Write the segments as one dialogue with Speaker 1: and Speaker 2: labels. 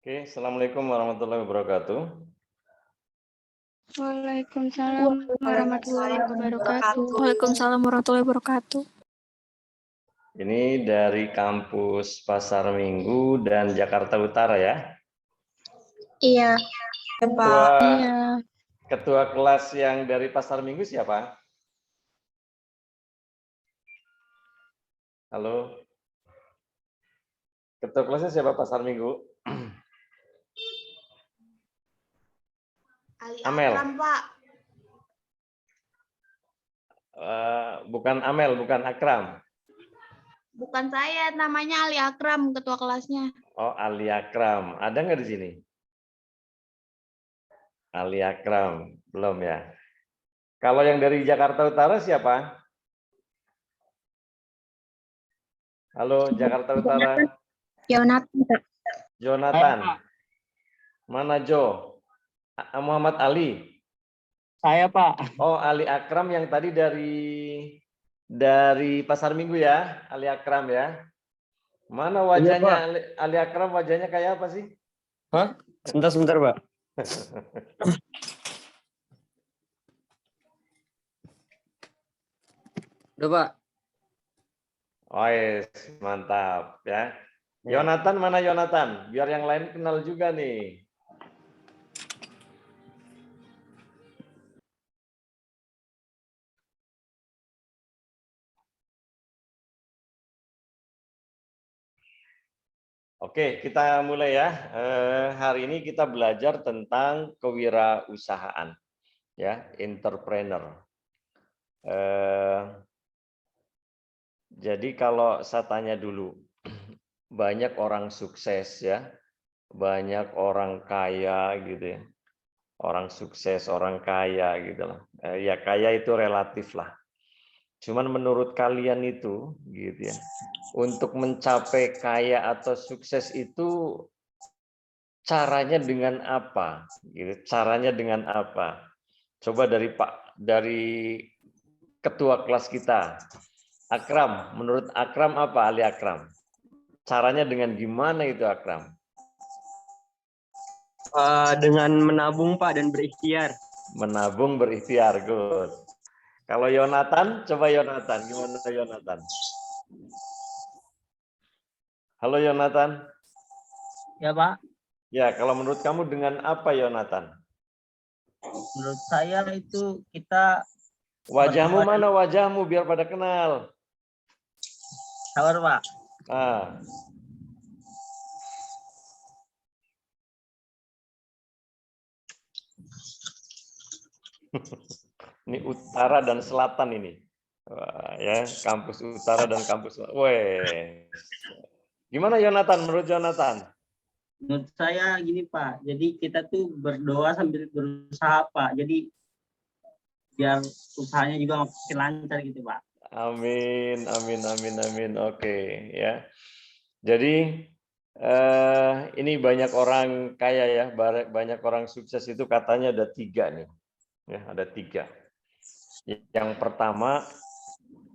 Speaker 1: Oke, Assalamualaikum warahmatullahi wabarakatuh.
Speaker 2: Waalaikumsalam warahmatullahi wabarakatuh.
Speaker 3: Waalaikumsalam warahmatullahi wabarakatuh.
Speaker 1: Ini dari kampus Pasar Minggu dan Jakarta Utara ya.
Speaker 2: Iya.
Speaker 1: Ketua,
Speaker 2: Iya.
Speaker 1: ketua kelas yang dari Pasar Minggu siapa? Halo. Ketua kelasnya siapa Pasar Minggu?
Speaker 4: Ali
Speaker 1: Amel.
Speaker 4: Akram, Pak.
Speaker 1: Bukan Amel, bukan Akram.
Speaker 4: Bukan saya, namanya Ali Akram, ketua kelasnya.
Speaker 1: Oh, Ali Akram. Ada nggak di sini? Ali Akram, belum ya. Kalau yang dari Jakarta Utara siapa? Halo, Jakarta Utara.
Speaker 2: Yonatan, Pak.
Speaker 1: Jonathan. Mana Jo? Muhammad Ali.
Speaker 5: Saya, Pak.
Speaker 1: Oh, Ali Akram yang tadi dari Pasar Minggu ya, Ali Akram ya. Mana wajahnya Ali Akram, wajahnya kayak apa sih?
Speaker 5: Hah? Sebentar, Pak. Udah, Pak.
Speaker 1: Oh, yes, mantap ya. Yonatan mana Yonatan? Biar yang lain kenal juga nih. Oke, kita mulai ya. Hari ini kita belajar tentang kewirausahaan, ya, entrepreneur. Jadi kalau saya tanya dulu, banyak orang sukses ya, banyak orang kaya gitu ya, orang sukses, orang kaya gitu lah. Ya kaya itu relatif lah. Cuman menurut kalian itu gitu ya, untuk mencapai kaya atau sukses itu caranya dengan apa? Gitu. Caranya dengan apa? Coba dari ketua kelas kita, Akram. Menurut Akram apa Ali Akram? Caranya dengan gimana itu Akram?
Speaker 5: Dengan menabung, Pak, dan berikhtiar.
Speaker 1: Menabung berikhtiar, good. Kalau Yonatan, coba Yonatan. Gimana Yonatan? Halo Yonatan.
Speaker 5: Ya, Pak.
Speaker 1: Ya, kalau menurut kamu dengan apa Yonatan?
Speaker 5: Menurut saya itu kita...
Speaker 1: Wajahmu mana wajahmu biar pada kenal.
Speaker 5: Sabar, Pak.
Speaker 1: Ini utara dan selatan ini. Wah, ya, kampus utara dan kampus selatan. Weh. Gimana Yonatan, menurut Yonatan?
Speaker 5: Menurut saya gini, Pak. Jadi kita tuh berdoa sambil berusaha, Pak. Jadi biar usahanya juga makin lancar gitu, Pak.
Speaker 1: Amin, amin, amin, amin. Oke, ya. Jadi ini banyak orang kaya ya, banyak orang sukses itu katanya ada 3 nih. Ya, ada 3. Yang pertama,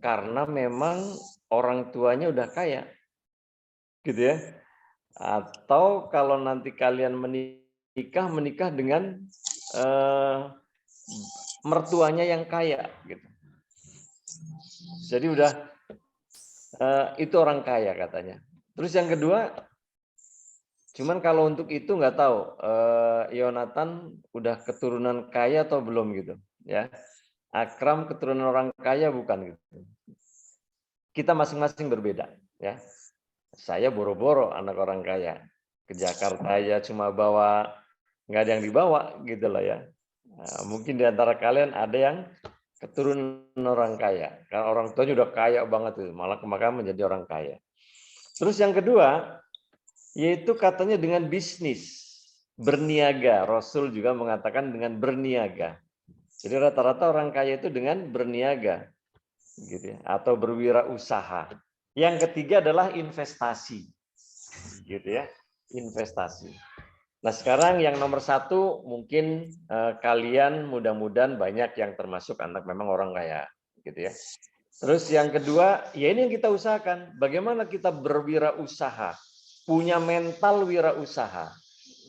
Speaker 1: karena memang orang tuanya udah kaya. Gitu ya. Atau kalau nanti kalian menikah dengan mertuanya yang kaya gitu. Jadi udah itu orang kaya katanya. Terus yang kedua, cuman kalau untuk itu nggak tahu Yonatan udah keturunan kaya atau belum gitu ya. Akram keturunan orang kaya bukan gitu. Kita masing-masing berbeda ya. Saya boro-boro anak orang kaya. Ke Jakarta ya cuma bawa, nggak ada yang dibawa gitu lah ya. Nah, mungkin di antara kalian ada yang keturunan orang kaya. Karena orang tuanya udah kaya banget itu, malah kemakan menjadi orang kaya. Terus yang kedua, yaitu katanya dengan bisnis, berniaga. Rasul juga mengatakan dengan berniaga. Jadi rata-rata orang kaya itu dengan berniaga, gitu ya, atau berwirausaha. Yang ketiga adalah investasi, gitu ya, investasi. Nah sekarang yang nomor 1 mungkin kalian mudah-mudahan banyak yang termasuk anak memang orang kaya, gitu ya. Terus yang kedua, ya ini yang kita usahakan, bagaimana kita berwirausaha, punya mental wirausaha.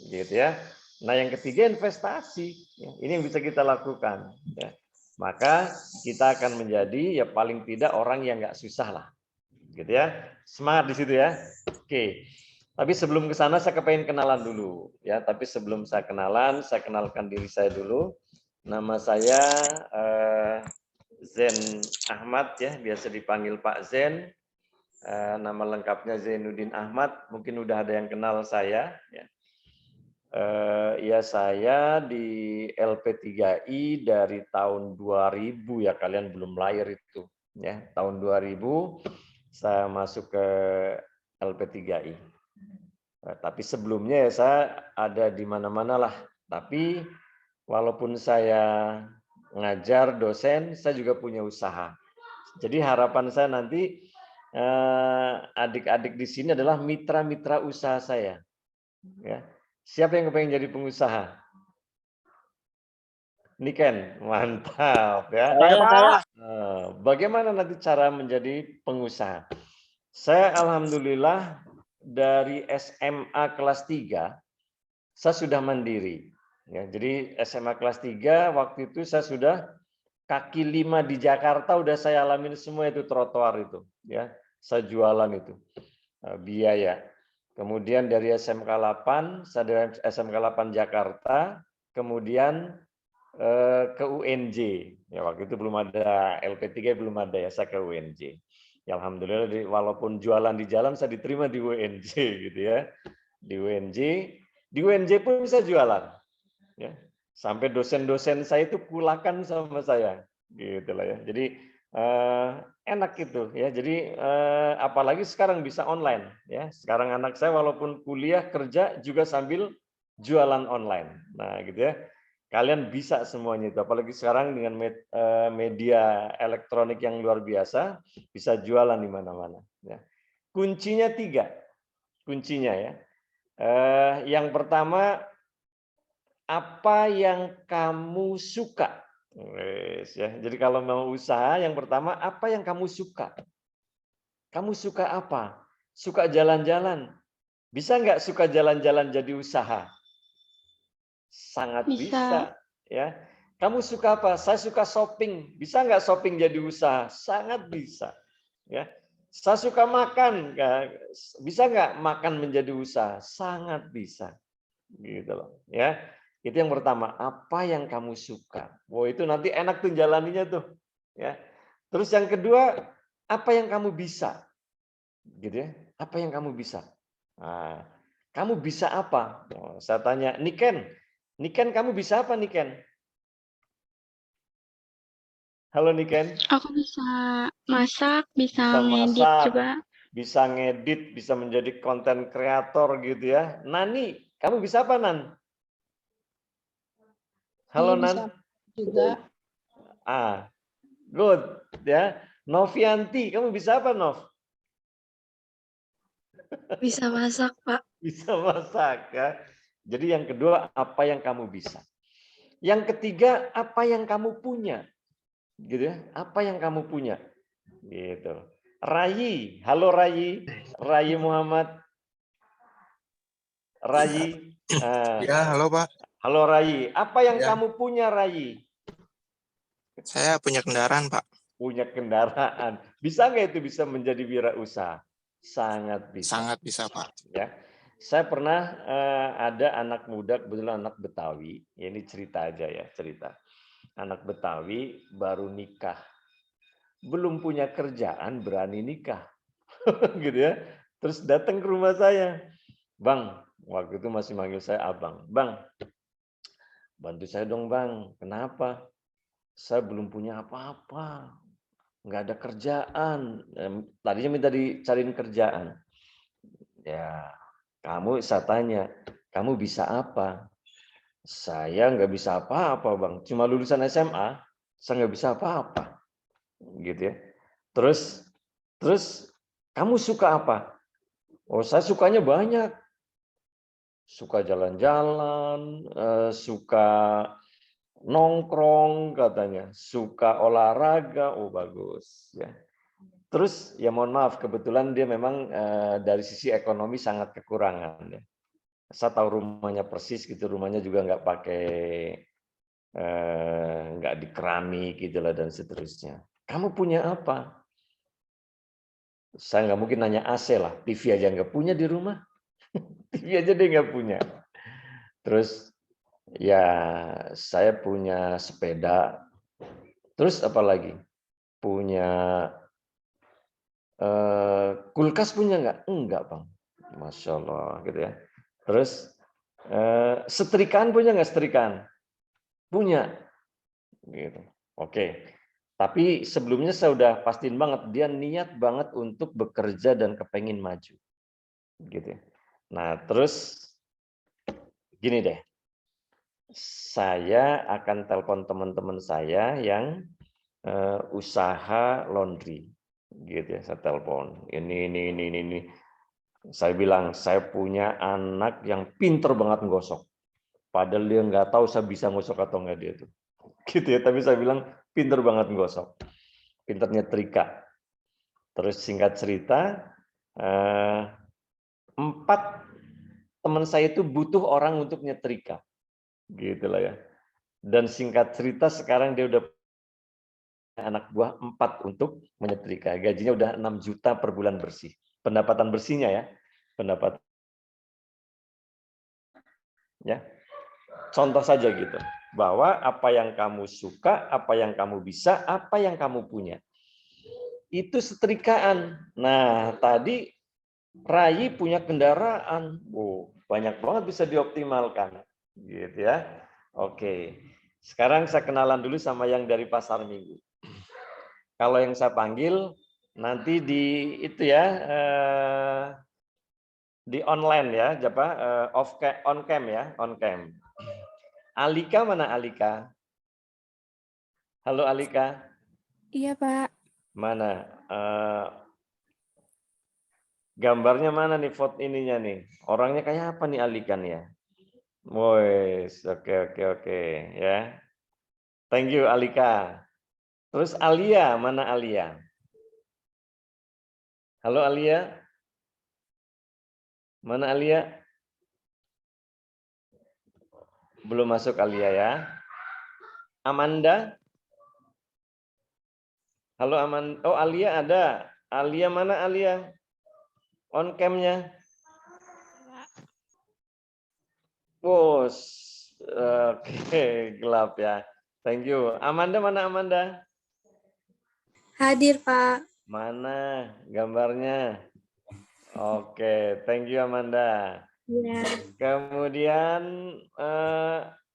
Speaker 1: gitu ya. Nah, yang ketiga investasi, ya. Ini yang bisa kita lakukan. Ya. Maka kita akan menjadi ya paling tidak orang yang nggak susah lah, gitu ya. Semangat di situ ya. Oke. Tapi sebelum ke sana saya kepengen kenalan dulu, ya. Tapi sebelum saya kenalan, saya kenalkan diri saya dulu. Nama saya Zen Ahmad ya, biasa dipanggil Pak Zen. Nama lengkapnya Zainuddin Ahmad. Mungkin udah ada yang kenal saya. Ya. Ya saya di LP3I dari tahun 2000 ya, kalian belum lahir itu ya. Tahun 2000 saya masuk ke LP3I. Tapi sebelumnya ya saya ada di mana-mana lah. Tapi walaupun saya ngajar dosen, saya juga punya usaha. Jadi harapan saya nanti adik-adik di sini adalah mitra-mitra usaha saya. Ya. Siapa yang pengen jadi pengusaha? Niken, mantap ya. Bagaimana nanti cara menjadi pengusaha? Saya alhamdulillah dari SMA kelas 3 saya sudah mandiri. Ya, jadi SMA kelas 3 waktu itu saya sudah kaki 5 di Jakarta udah saya alamin semua itu trotoar itu. Ya, saya jualan itu biaya. Kemudian dari SMK 8, saya dari SMK 8 Jakarta, kemudian ke UNJ. Ya waktu itu belum ada LP3 belum ada ya, saya ke UNJ. Ya alhamdulillah walaupun jualan di jalan saya diterima di UNJ gitu ya. Di UNJ pun bisa jualan. Ya. Sampai dosen-dosen saya itu kulakan sama saya gitu lah ya. Jadi enak gitu ya. Jadi apalagi sekarang bisa online ya. Sekarang anak saya walaupun kuliah kerja juga sambil jualan online. Nah, gitu ya. Kalian bisa semuanya itu. Apalagi sekarang dengan media elektronik yang luar biasa, bisa jualan di mana-mana ya. Kuncinya 3. Kuncinya ya. Yang pertama, apa yang kamu suka? Ya. Jadi kalau mau usaha, yang pertama apa yang kamu suka? Kamu suka apa? Suka jalan-jalan. Bisa nggak suka jalan-jalan jadi usaha? Sangat bisa. Ya. Kamu suka apa? Saya suka shopping. Bisa nggak shopping jadi usaha? Sangat bisa. Ya. Saya suka makan. Bisa nggak makan menjadi usaha? Sangat bisa. Gitu loh. Ya. Itu yang pertama, apa yang kamu suka? Wow, itu nanti enak tuh jalaninya tuh. Ya. Terus yang kedua, apa yang kamu bisa? Gitu ya. Apa yang kamu bisa? Nah, kamu bisa apa? Oh, saya tanya, Niken, kamu bisa apa, Niken? Halo, Niken.
Speaker 2: Aku bisa masak, bisa
Speaker 1: Bisa
Speaker 2: ngedit
Speaker 1: masak,
Speaker 2: juga.
Speaker 1: bisa ngedit, bisa menjadi konten kreator gitu ya. Nani, kamu bisa apa, Nan? Halo, Nan.
Speaker 6: Juga
Speaker 1: Good ya. Novianti, kamu bisa apa, Nov?
Speaker 3: Bisa masak, Pak.
Speaker 1: Bisa masak ya. Jadi yang kedua, apa yang kamu bisa? Yang ketiga, apa yang kamu punya? Gitu ya. Apa yang kamu punya? Gitu. Rayi, halo Rayi. Rayi Muhammad. Rayi.
Speaker 7: Ya, halo Pak.
Speaker 1: Halo Rayi. Apa yang
Speaker 7: Ya.
Speaker 1: kamu punya, Rayi?
Speaker 7: Saya punya kendaraan, Pak.
Speaker 1: Punya kendaraan. Bisa nggak itu bisa menjadi wirausaha? Sangat bisa.
Speaker 7: Sangat bisa, Pak.
Speaker 1: Ya. Saya pernah ada anak muda, kebetulan anak Betawi. Ini cerita aja ya, cerita. Anak Betawi baru nikah. Belum punya kerjaan, berani nikah. Gitu ya. Terus datang ke rumah saya. Bang, waktu itu masih manggil saya abang. Bang, bantu saya dong, Bang. Kenapa? Saya belum punya apa-apa. Nggak ada kerjaan. Tadinya minta dicariin kerjaan. Ya, saya tanya, kamu bisa apa? Saya nggak bisa apa-apa, Bang. Cuma lulusan SMA, saya nggak bisa apa-apa. Gitu ya. Terus kamu suka apa? Oh, saya sukanya banyak. Suka jalan-jalan, suka nongkrong katanya, suka olahraga. Oh, bagus ya. Terus ya mohon maaf, kebetulan dia memang dari sisi ekonomi sangat kekurangan ya. Saya tahu rumahnya persis gitu, rumahnya juga nggak pakai nggak di keramik gitu lah dan seterusnya. Kamu punya apa? Saya nggak mungkin nanya AC lah, TV aja nggak punya di rumah. TV aja dia nggak punya. Terus ya saya punya sepeda. Terus apa lagi? Punya kulkas punya nggak? Enggak, Bang. Masya Allah gitu ya. Terus setrikaan punya nggak setrikaan? Punya. Gitu. Oke. Tapi sebelumnya saya udah pastiin banget dia niat banget untuk bekerja dan kepengen maju. Gitu ya. Nah, terus gini deh. Saya akan telepon teman-teman saya yang usaha laundry. Gitu ya, saya telepon. Ini. Saya bilang, saya punya anak yang pinter banget ngosok. Padahal dia nggak tahu saya bisa ngosok atau enggak dia tuh. Gitu ya, tapi saya bilang pinter banget ngosok. Pinter nyetrika. Terus singkat cerita, 4 teman saya itu butuh orang untuk nyetrika. Gitu lah ya. Dan singkat cerita sekarang dia udah anak buah 4 untuk menyetrika. Gajinya udah 6 juta per bulan bersih. Pendapatan bersihnya ya. Pendapatan. Ya. Contoh saja gitu. Bahwa apa yang kamu suka, apa yang kamu bisa, apa yang kamu punya. Itu setrikaan. Nah, tadi Rai punya kendaraan. Banyak banget bisa dioptimalkan. Gitu ya. Oke. Sekarang saya kenalan dulu sama yang dari Pasar Minggu. Kalau yang saya panggil nanti di itu ya di online ya, on cam ya, on cam. Alika mana Alika? Halo Alika.
Speaker 6: Iya, Pak.
Speaker 1: Mana? Gambarnya mana nih foto ininya nih? Orangnya kayak apa nih Alika nih ya? Wes, oke ya. Thank you Alika. Terus Alia, mana Alia? Halo Alia. Mana Alia? Belum masuk Alia ya. Amanda? Halo Amanda. Oh Alia ada. Alia mana Alia? On cam-nya. Bos. Oke, gelap ya. Thank you. Amanda mana Amanda?
Speaker 3: Hadir, Pak.
Speaker 1: Mana gambarnya? Oke, thank you Amanda.
Speaker 3: Ya.
Speaker 1: Kemudian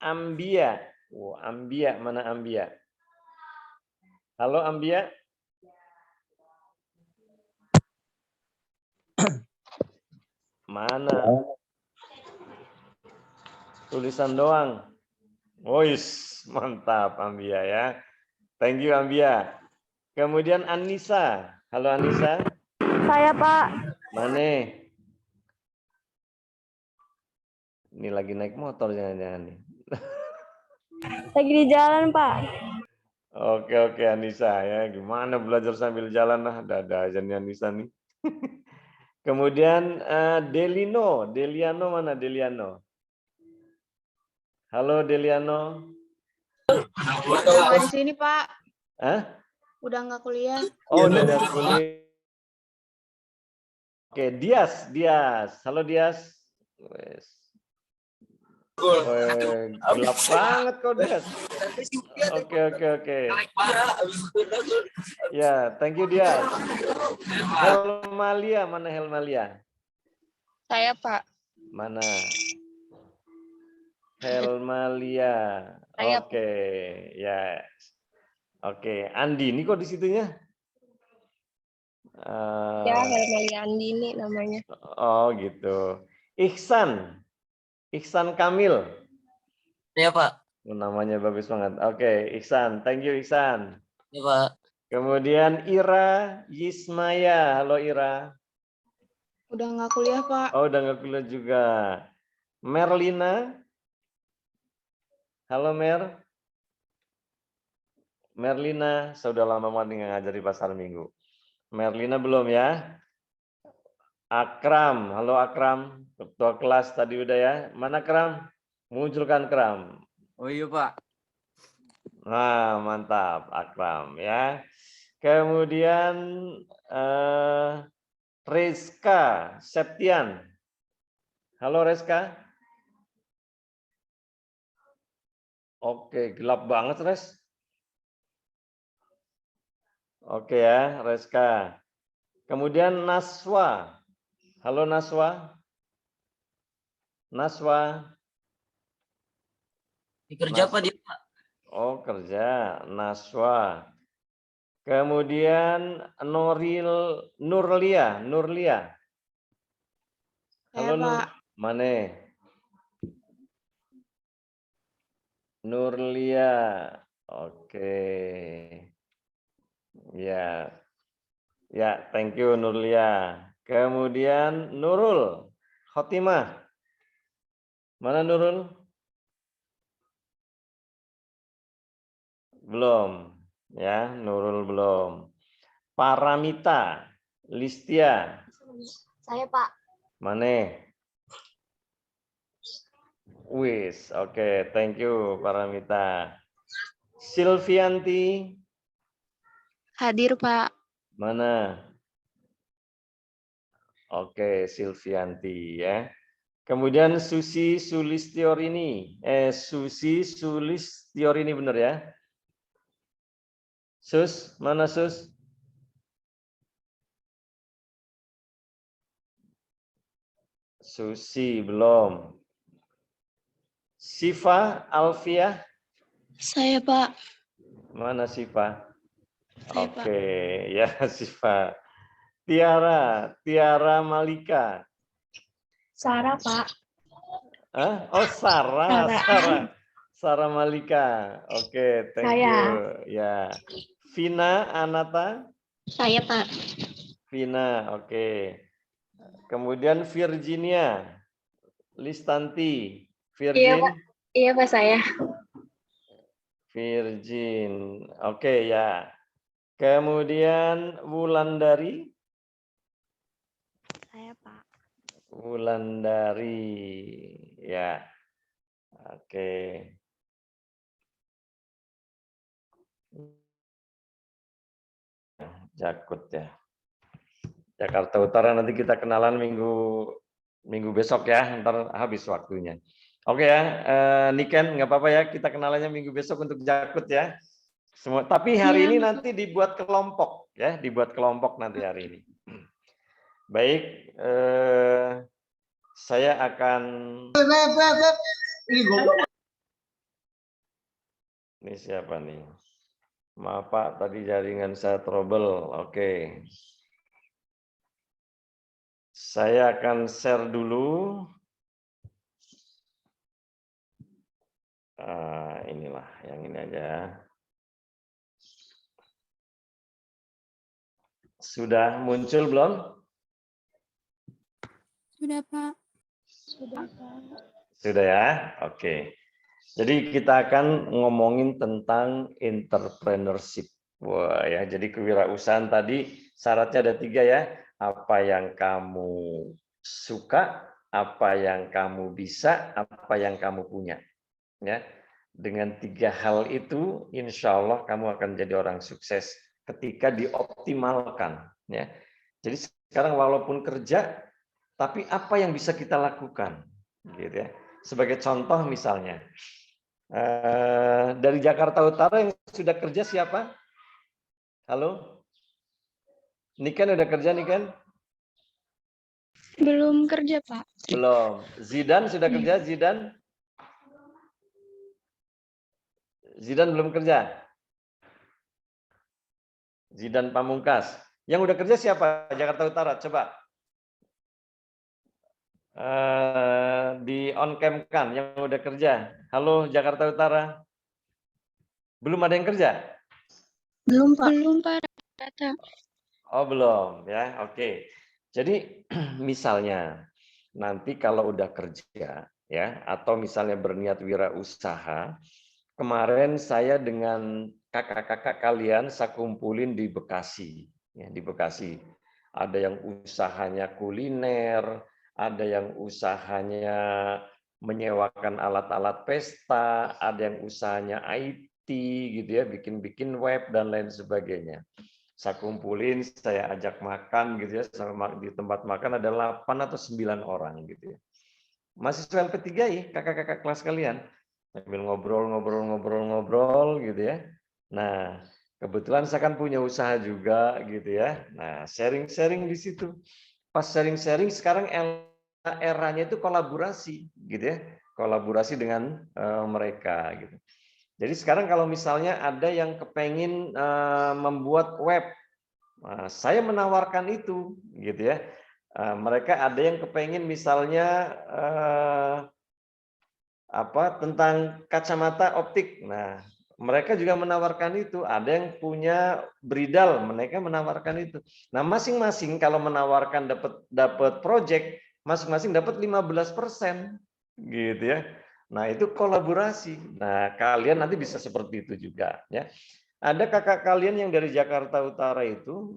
Speaker 1: Ambia. Ambia mana Ambia? Halo Ambia. Mana? Tulisan doang. Wois, mantap Ambia ya. Thank you Ambia. Kemudian Anissa. Halo Anissa.
Speaker 6: Saya, Pak.
Speaker 1: Mana? Ini lagi naik motor jangan-jangan nih.
Speaker 6: Lagi di jalan, Pak.
Speaker 1: Oke Anissa ya. Gimana belajar sambil jalan lah. Ada aja nih Anissa nih. Kemudian Deliano mana Deliano? Halo Deliano.
Speaker 4: Udah nggak di sini, Pak.
Speaker 1: Hah?
Speaker 4: Udah nggak kuliah.
Speaker 1: Oh, udah ada kuliah. Oke, Dias. Halo Dias. Wes. Gelap banget kok Dias. Oke. Ya, thank you Dias. Helmalia, mana Helmalia?
Speaker 2: Saya, Pak.
Speaker 1: Mana? Helmalia.
Speaker 2: Saya.
Speaker 1: Oke, ya. Oke, Andi, ini kok di situnya?
Speaker 2: Ya, Helmalia Andini namanya.
Speaker 1: Oh, gitu. Ihsan Kamil.
Speaker 8: Iya, Pak.
Speaker 1: Namanya bagus banget. Oke, Ihsan. Thank you, Ihsan.
Speaker 8: Iya, Pak.
Speaker 1: Kemudian Ira Yismaya. Halo, Ira.
Speaker 4: Udah nggak kuliah, Pak.
Speaker 1: Oh, udah nggak kuliah juga. Merlina. Halo, Merlina. Saya udah lama banget ngajar di Pasar Minggu. Merlina belum ya? Akram, halo Akram, ketua kelas tadi udah ya. Mana Kram? Munculkan Kram.
Speaker 8: Oh iya Pak.
Speaker 1: Nah, mantap Akram ya. Kemudian Rizka Septian. Halo Rizka. Oke, gelap banget Res. Oke ya, Rizka. Kemudian Naswa. Halo Naswa. Naswa.
Speaker 8: Dikerja Pak dia Pak.
Speaker 1: Oh, kerja. Naswa. Kemudian Nurlia. Halo Nur.
Speaker 2: Pak.
Speaker 1: Mane? Nurlia. Oke. Ya. Ya, thank you Nurlia. Kemudian Nurul Khotimah. Mana Nurul? Belum. Ya, Nurul belum. Paramita Listia.
Speaker 4: Saya Pak.
Speaker 1: Mane? Wis, oke, thank you Paramita. Silvianti,
Speaker 2: Hadir, Pak.
Speaker 1: mana? Oke, Silvianti ya. Kemudian Susi Sulistiorini. Susi Sulistiorini benar ya? Sus, mana Sus? Susi belum. Siva Alfiah.
Speaker 2: Saya, Pak.
Speaker 1: Mana Siva?
Speaker 2: Saya, Pak.
Speaker 1: Oke, ya Siva. Tiara Malika.
Speaker 2: Sarah, Pak.
Speaker 1: Hah? Oh, Sarah Malika. Oke, thank you. Ya. Vina Anata.
Speaker 2: Saya, Pak.
Speaker 1: Vina, oke. Kemudian Virginia Listanti. Virgin.
Speaker 6: Iya, Pak, saya.
Speaker 1: Virgin. Oke, ya. Kemudian Wulandari.
Speaker 2: Saya, Pak.
Speaker 1: Wulandari. Ya. Oke. Jakut ya. Jakarta Utara nanti kita kenalan minggu besok ya, ntar habis waktunya. Oke ya, Niken nggak apa-apa ya, kita kenalannya minggu besok untuk Jakut ya. Semua, tapi hari ini nanti dibuat kelompok ya, dibuat kelompok nanti hari ini. Baik, saya akan. Ini siapa nih? Maaf Pak, tadi jaringan saya trouble. Oke. Saya akan share dulu. Inilah, yang ini aja. Sudah muncul belum?
Speaker 6: Sudah, Pak.
Speaker 1: Sudah ya? Oke. Jadi kita akan ngomongin tentang entrepreneurship. Wah ya, jadi kewirausahaan tadi syaratnya ada 3 ya. Apa yang kamu suka, apa yang kamu bisa, apa yang kamu punya. Ya, dengan 3 hal itu, insya Allah kamu akan jadi orang sukses ketika dioptimalkan. Ya, jadi sekarang walaupun kerja, tapi apa yang bisa kita lakukan, gitu ya. Sebagai contoh misalnya, dari Jakarta Utara yang sudah kerja siapa? Halo, Niken udah kerja Niken?
Speaker 2: Belum kerja, Pak.
Speaker 1: Belum. Zidan sudah kerja Zidan? Zidan belum kerja. Zidan Pamungkas. Yang udah kerja siapa? Jakarta Utara, coba. Di on cam kan yang udah kerja. Halo Jakarta Utara. Belum ada yang kerja?
Speaker 2: Belum, Pak. Belum, Pak. Rata.
Speaker 1: Oh, belum ya. Oke. Jadi misalnya nanti kalau udah kerja ya atau misalnya berniat wirausaha, kemarin saya dengan kakak-kakak kalian saya kumpulin di Bekasi ya, di Bekasi. ada yang usahanya kuliner, ada yang usahanya menyewakan alat-alat pesta, ada yang usahanya IT gitu ya, bikin-bikin web dan lain sebagainya. Saya kumpulin, saya ajak makan gitu ya, sama di tempat makan ada 8 atau 9 orang gitu ya. Mahasiswa LP3I, kakak-kakak kelas kalian, sambil ngobrol gitu ya. Nah, kebetulan saya kan punya usaha juga gitu ya. Nah, sharing-sharing di situ. Pas sharing-sharing sekarang eranya itu kolaborasi gitu ya. Kolaborasi dengan mereka gitu. Jadi sekarang kalau misalnya ada yang kepengin membuat web, saya menawarkan itu gitu ya. Mereka ada yang kepengin misalnya tentang kacamata optik. Nah, mereka juga menawarkan itu. Ada yang punya bridal, mereka menawarkan itu. Nah, masing-masing kalau menawarkan dapat project, masing-masing dapat 15%, gitu ya. Nah, itu kolaborasi. Nah, kalian nanti bisa seperti itu juga, ya. Ada kakak kalian yang dari Jakarta Utara itu,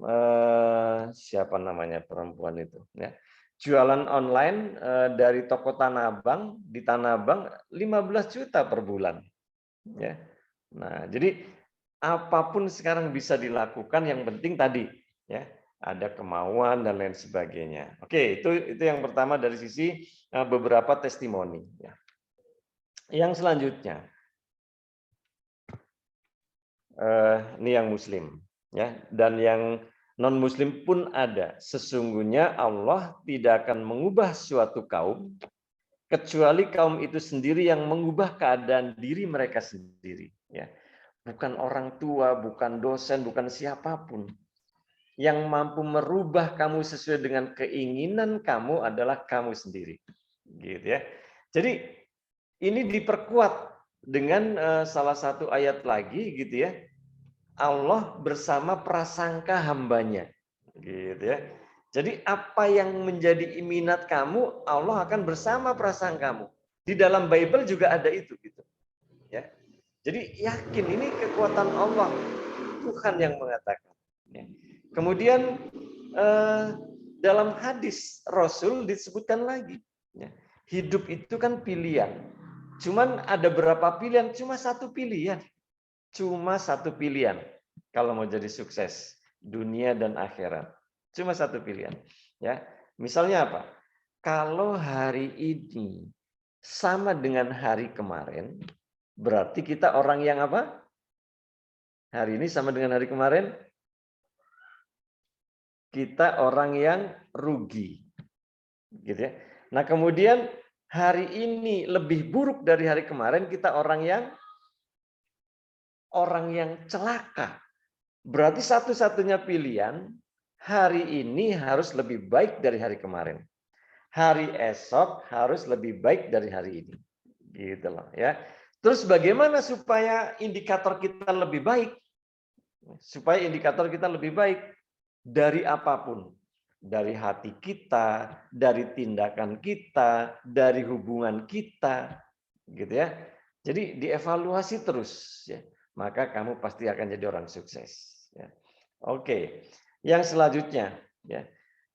Speaker 1: siapa namanya perempuan itu, ya. Jualan online dari toko Tanah Abang, di Tanah Abang 15 juta per bulan, ya. Nah, jadi apapun sekarang bisa dilakukan, yang penting tadi, ya, ada kemauan dan lain sebagainya. Oke, itu yang pertama dari sisi beberapa testimoni, ya. Yang selanjutnya, ini yang Muslim, ya, dan yang non Muslim pun ada. Sesungguhnya Allah tidak akan mengubah suatu kaum kecuali kaum itu sendiri yang mengubah keadaan diri mereka sendiri. Ya, bukan orang tua, bukan dosen, bukan siapapun. Yang mampu merubah kamu sesuai dengan keinginan kamu adalah kamu sendiri. Gitu ya. Jadi ini diperkuat dengan salah satu ayat lagi gitu ya. Allah bersama prasangka hambanya. Gitu ya. Jadi apa yang menjadi minat kamu, Allah akan bersama prasangkamu. Di dalam Bible juga ada itu gitu. Ya. Jadi yakin ini kekuatan Allah, Tuhan yang mengatakan. Ya. Kemudian dalam hadis Rasul disebutkan lagi, ya, hidup itu kan pilihan. Cuman ada berapa pilihan? Cuma satu pilihan. Cuma satu pilihan. Kalau mau jadi sukses, dunia dan akhirat. Cuma satu pilihan. Ya, misalnya apa? Kalau hari ini sama dengan hari kemarin, berarti kita orang yang apa? Hari ini sama dengan hari kemarin, kita orang yang rugi. Gitu ya. Nah, kemudian hari ini lebih buruk dari hari kemarin, kita orang yang celaka. Berarti satu-satunya pilihan, hari ini harus lebih baik dari hari kemarin. Hari esok harus lebih baik dari hari ini. Gitu loh ya. Terus bagaimana supaya indikator kita lebih baik? Supaya indikator kita lebih baik dari apapun. Dari hati kita, dari tindakan kita, dari hubungan kita, gitu ya. Jadi dievaluasi terus, ya. Maka kamu pasti akan jadi orang sukses. Ya. Oke, yang selanjutnya, ya.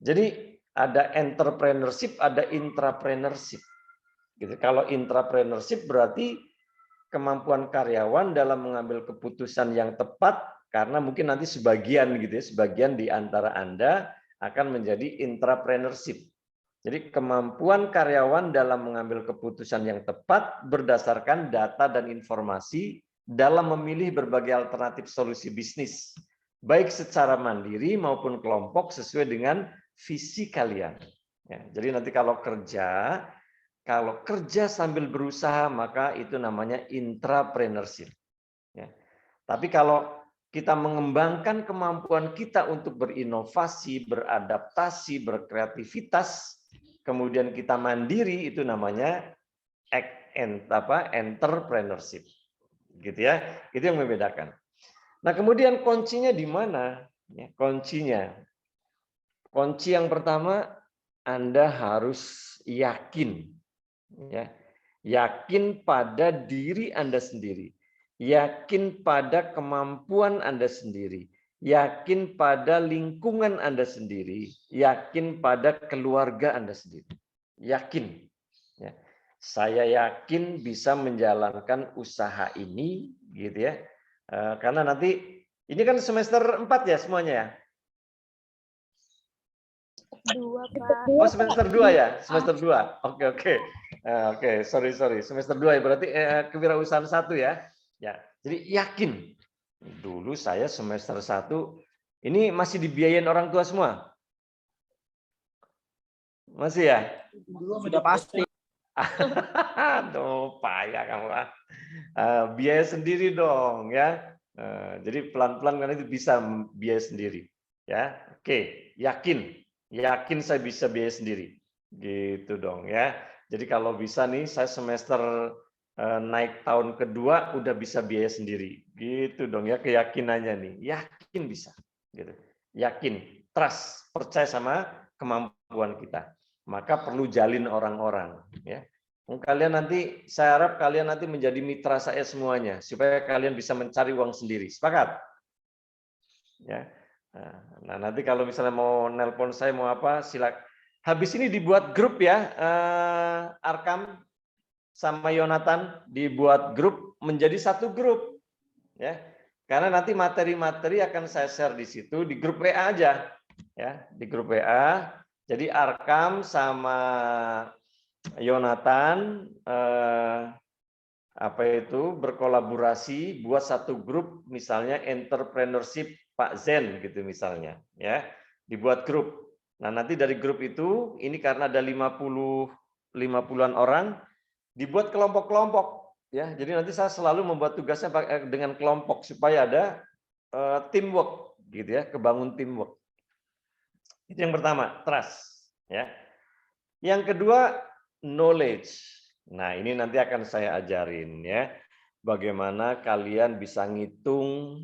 Speaker 1: Jadi ada entrepreneurship, ada intrapreneurship. Gitu. Kalau intrapreneurship berarti kemampuan karyawan dalam mengambil keputusan yang tepat, karena mungkin nanti sebagian gitu ya, sebagian di antara Anda akan menjadi intrapreneurship. Jadi kemampuan karyawan dalam mengambil keputusan yang tepat berdasarkan data dan informasi dalam memilih berbagai alternatif solusi bisnis, baik secara mandiri maupun kelompok sesuai dengan visi kalian. Ya, jadi nanti kalau kerja sambil berusaha, maka itu namanya intrapreneurship. Ya. Tapi kalau kita mengembangkan kemampuan kita untuk berinovasi, beradaptasi, berkreativitas, kemudian kita mandiri, itu namanya entrepreneurship. Gitu ya. Itu yang membedakan. Nah, kemudian kuncinya di mana? Ya, kuncinya. Kunci yang pertama, Anda harus yakin. Ya. Yakin pada diri Anda sendiri. Yakin pada kemampuan Anda sendiri. yakin pada lingkungan Anda sendiri, yakin pada keluarga Anda sendiri. Yakin. Ya. Saya yakin bisa menjalankan usaha ini, gitu ya. Karena nanti ini kan semester 4 ya semuanya ya.
Speaker 2: 2, Pak.
Speaker 1: Oh, semester 2 ya? Semester 2. Oke. Oke, sorry. Semester 2 ya, berarti kewirausahaan 1 ya. Ya, jadi yakin. Dulu saya semester 1 ini masih dibiayain orang tua semua. Masih ya?
Speaker 8: Sudah pasti.
Speaker 1: Aduh, payah kamu. Biaya sendiri dong ya. Jadi pelan-pelan kan itu bisa biaya sendiri. Ya, oke, yakin saya bisa biaya sendiri, gitu dong ya. Jadi kalau bisa nih saya semester naik tahun kedua udah bisa biaya sendiri, gitu dong ya keyakinannya nih, yakin bisa, gitu, yakin, trust, percaya sama kemampuan kita. Maka perlu jalin orang-orang, ya. Kalian nanti, saya harap kalian nanti menjadi mitra saya semuanya, supaya kalian bisa mencari uang sendiri. Sepakat? Ya. Nah, nanti kalau misalnya mau nelpon saya mau apa, silakan. Habis ini dibuat grup ya, Arkam sama Yonatan dibuat grup menjadi satu grup, ya. Karena nanti materi-materi akan saya share di situ di grup WA aja, ya, di grup WA. Jadi Arkam sama Yonatan berkolaborasi buat satu grup, misalnya entrepreneurship Pak Zen gitu misalnya, ya, dibuat grup. Nah, nanti dari grup itu ini karena ada 50-an orang dibuat kelompok-kelompok, ya. Jadi nanti saya selalu membuat tugasnya dengan kelompok supaya ada teamwork gitu ya, kebangun teamwork. Itu yang pertama, trust, ya. Yang kedua, knowledge. Nah, ini nanti akan saya ajarin ya, bagaimana kalian bisa ngitung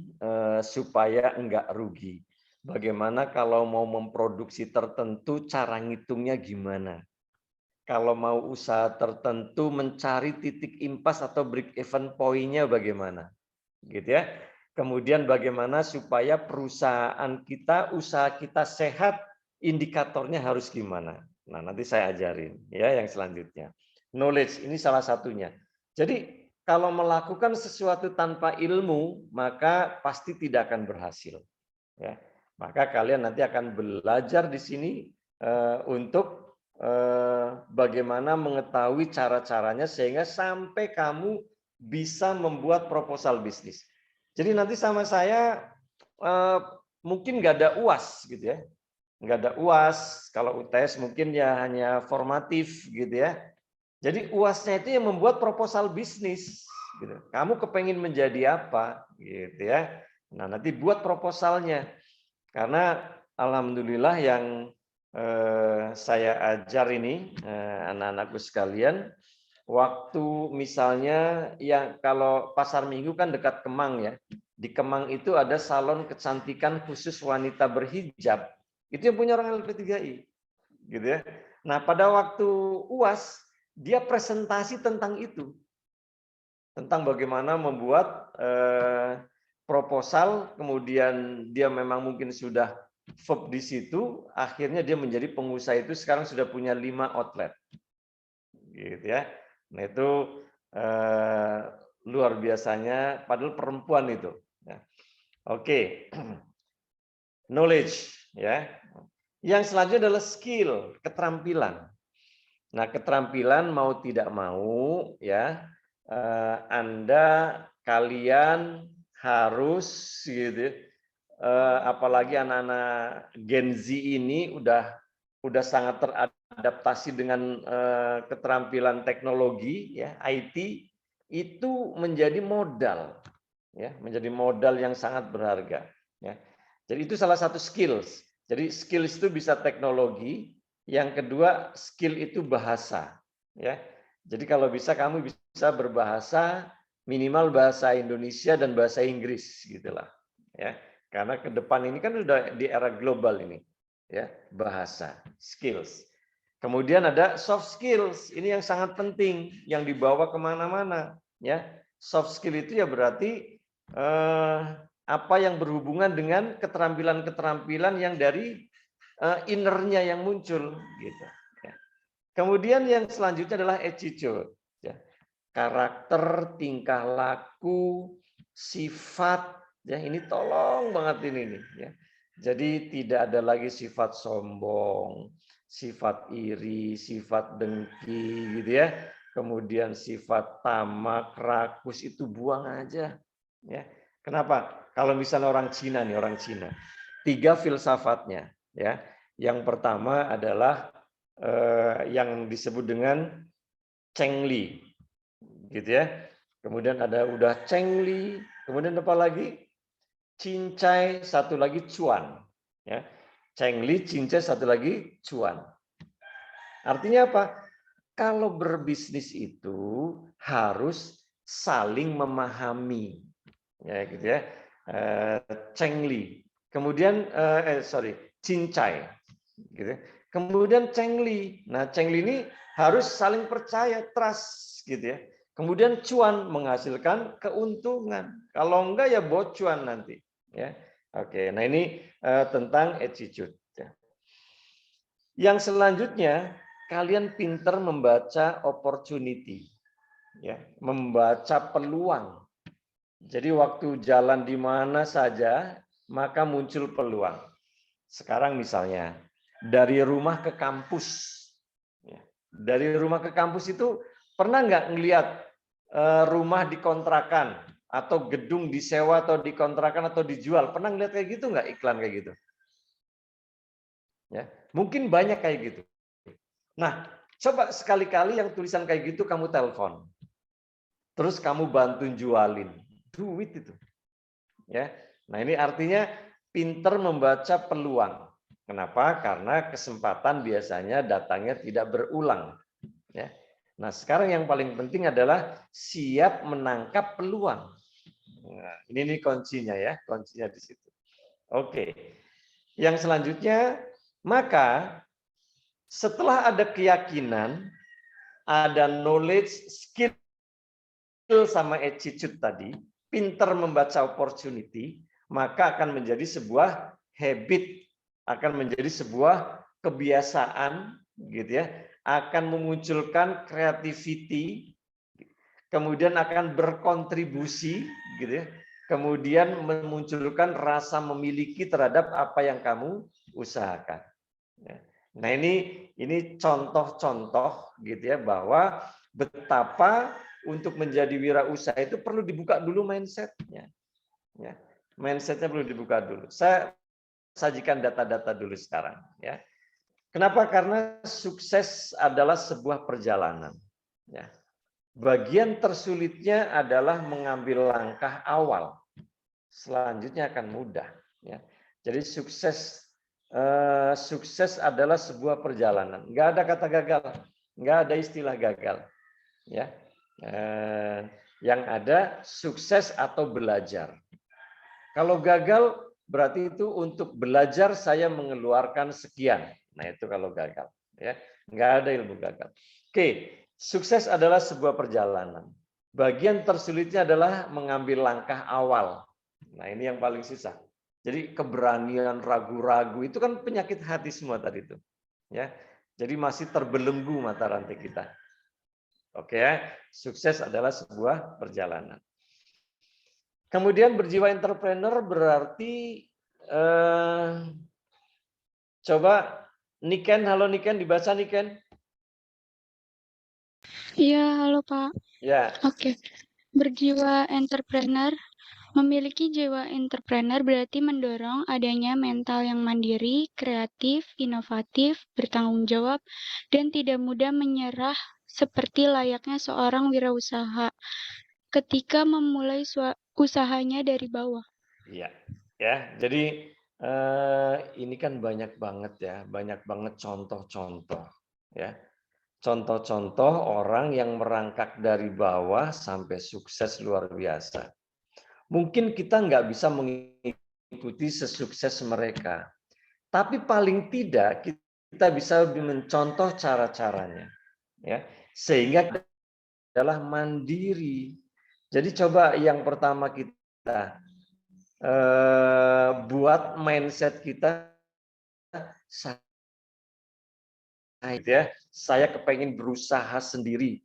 Speaker 1: supaya enggak rugi. Bagaimana kalau mau memproduksi tertentu, cara ngitungnya gimana. Kalau mau usaha tertentu, mencari titik impas atau break even point-nya bagaimana. Gitu ya. Kemudian bagaimana supaya perusahaan kita, usaha kita sehat, indikatornya harus gimana. Nah, nanti saya ajarin ya yang selanjutnya. Knowledge ini salah satunya. Jadi kalau melakukan sesuatu tanpa ilmu, maka pasti tidak akan berhasil. Ya, maka kalian nanti akan belajar di sini untuk bagaimana mengetahui cara-caranya sehingga sampai kamu bisa membuat proposal bisnis. Jadi nanti sama saya mungkin nggak ada UAS gitu ya. Nggak ada UAS, kalau UTS mungkin ya hanya formatif gitu ya. Jadi UASnya itu yang membuat proposal bisnis. Gitu. Kamu kepengen menjadi apa, gitu ya. Nah nanti buat proposalnya. Karena alhamdulillah yang saya ajar ini anak-anakku sekalian, waktu misalnya yang kalau pasar minggu kan dekat Kemang ya. Di Kemang itu ada salon kecantikan khusus wanita berhijab. Itu yang punya orang LP3I, gitu ya. Nah, pada waktu UAS dia presentasi tentang itu, tentang bagaimana membuat proposal, kemudian dia memang mungkin sudah verb di situ, akhirnya dia menjadi pengusaha itu sekarang sudah punya 5 outlet, gitu ya. Nah itu luar biasanya, padahal perempuan itu. Ya. Oke. Knowledge ya. Yang selanjutnya adalah skill, keterampilan. Nah, keterampilan mau tidak mau ya kalian harus gitu. Apalagi anak-anak Gen Z ini udah sangat teradaptasi dengan keterampilan teknologi ya, IT itu menjadi modal ya, menjadi modal yang sangat berharga ya. Jadi itu salah satu skills. Jadi skills itu bisa teknologi, yang kedua skill itu bahasa ya. Jadi kalau bisa kamu bisa berbahasa, minimal bahasa Indonesia dan bahasa Inggris gitulah ya. Karena ke depan ini kan sudah di era global ini ya, bahasa, skills. Kemudian ada soft skills, ini yang sangat penting yang dibawa kemana-mana ya. Soft skill itu ya berarti apa yang berhubungan dengan keterampilan-keterampilan yang dari innernya yang muncul gitu. Ya. Kemudian yang selanjutnya adalah attitude, ya. Karakter, tingkah laku, sifat, ya ini tolong banget ini nih, ya. Jadi tidak ada lagi sifat sombong, sifat iri, sifat dengki, gitu ya. Kemudian sifat tamak, rakus itu buang aja, ya. Kenapa? Kalau misalnya orang Cina nih, orang Cina, 3 filsafatnya, ya. Yang pertama adalah yang disebut dengan Cheng Li, gitu ya. Kemudian ada udah Cheng Li, kemudian apa lagi? Cincai, satu lagi Cuan, ya. Cheng Li, Cincai, satu lagi Cuan. Artinya apa? Kalau berbisnis itu harus saling memahami, ya gitu ya. Cheng Li, kemudian Cincai, gitu. Kemudian Cheng Li. Nah, Cheng Li ini harus saling percaya, trust, gitu ya. Kemudian Cuan menghasilkan keuntungan. Kalau enggak ya bocuan nanti, ya. Oke, nah ini tentang attitude. Ya. Yang selanjutnya, kalian pintar membaca opportunity, ya, membaca peluang. Jadi waktu jalan di mana saja, maka muncul peluang. Sekarang misalnya, dari rumah ke kampus. Dari rumah ke kampus itu, pernah nggak ngelihat rumah dikontrakan, atau gedung disewa, atau dikontrakan, atau dijual? Pernah ngelihat kayak gitu nggak, iklan kayak gitu? Ya, mungkin banyak kayak gitu. Nah, coba sekali-kali yang tulisan kayak gitu kamu telepon. Terus kamu bantuin jualin. Duit itu. Ya. Nah, ini artinya pinter membaca peluang. Kenapa? Karena kesempatan biasanya datangnya tidak berulang. Ya. Nah, sekarang yang paling penting adalah siap menangkap peluang. Nah, ini kuncinya ya, kuncinya di situ. Oke. Yang selanjutnya, maka setelah ada keyakinan, ada knowledge, skill sama attitude tadi, pinter membaca opportunity, maka akan menjadi sebuah habit, akan menjadi sebuah kebiasaan, gitu ya, akan memunculkan creativity, kemudian akan berkontribusi, gitu ya, kemudian memunculkan rasa memiliki terhadap apa yang kamu usahakan. Nah ini contoh-contoh gitu ya, bahwa betapa untuk menjadi wirausaha itu perlu dibuka dulu mindsetnya. Ya, mindsetnya perlu dibuka dulu. Saya sajikan data-data dulu sekarang. Ya, kenapa? Karena sukses adalah sebuah perjalanan. Ya, bagian tersulitnya adalah mengambil langkah awal. Selanjutnya akan mudah. Ya, jadi sukses adalah sebuah perjalanan. Nggak ada kata gagal, nggak ada istilah gagal. Ya, yang ada sukses atau belajar. Kalau gagal berarti itu untuk belajar saya mengeluarkan sekian. Nah itu kalau gagal. Ya, nggak ada ilmu gagal. Oke, sukses adalah sebuah perjalanan. Bagian tersulitnya adalah mengambil langkah awal. Nah ini yang paling susah. Jadi keberanian, ragu-ragu itu kan penyakit hati semua tadi itu. Ya, jadi masih terbelenggu mata rantai kita. Oke, sukses adalah sebuah perjalanan. Kemudian berjiwa entrepreneur berarti coba Niken, halo Niken, dibaca Niken?
Speaker 6: Iya, halo Pak.
Speaker 1: Ya.
Speaker 6: Oke. Berjiwa entrepreneur. Memiliki jiwa entrepreneur berarti mendorong adanya mental yang mandiri, kreatif, inovatif, bertanggung jawab, dan tidak mudah menyerah seperti layaknya seorang wirausaha ketika memulai usahanya dari bawah.
Speaker 1: Iya, ya. Jadi ini kan banyak banget ya, banyak banget contoh-contoh, ya. Contoh-contoh orang yang merangkak dari bawah sampai sukses luar biasa. Mungkin kita nggak bisa mengikuti sesukses mereka, tapi paling tidak kita bisa mencontoh cara-caranya, ya, sehingga adalah mandiri. Jadi coba yang pertama kita buat mindset kita saya kepengen berusaha sendiri.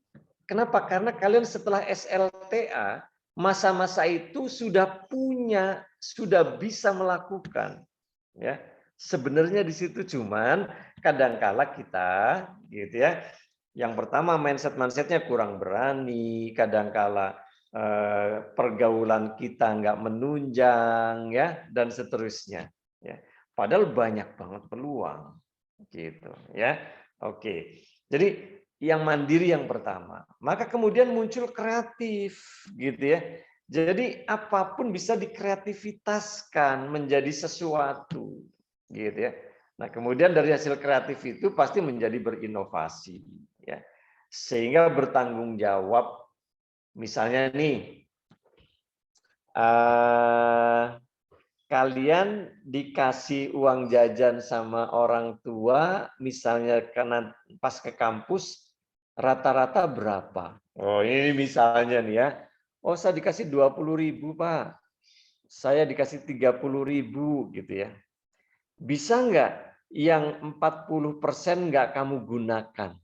Speaker 1: Kenapa? Karena kalian setelah SLTA, masa-masa itu sudah punya, sudah bisa melakukan. Ya, sebenarnya di situ cuman kadangkala kita, gitu ya. Yang pertama mindsetnya kurang berani, kadangkala pergaulan kita nggak menunjang, ya, dan seterusnya. Ya, padahal banyak banget peluang, gitu, ya. Oke, jadi yang mandiri yang pertama, maka kemudian muncul kreatif, gitu ya. Jadi apapun bisa dikreativitaskan menjadi sesuatu, gitu ya. Nah, kemudian dari hasil kreatif itu pasti menjadi berinovasi, ya. Sehingga bertanggung jawab. Misalnya nih, kalian dikasih uang jajan sama orang tua, misalnya karena pas ke kampus, rata-rata berapa? Oh, ini misalnya nih ya. Oh, saya dikasih 20.000, Pak. Saya dikasih 30.000 gitu ya. Bisa nggak yang 40% nggak kamu gunakan?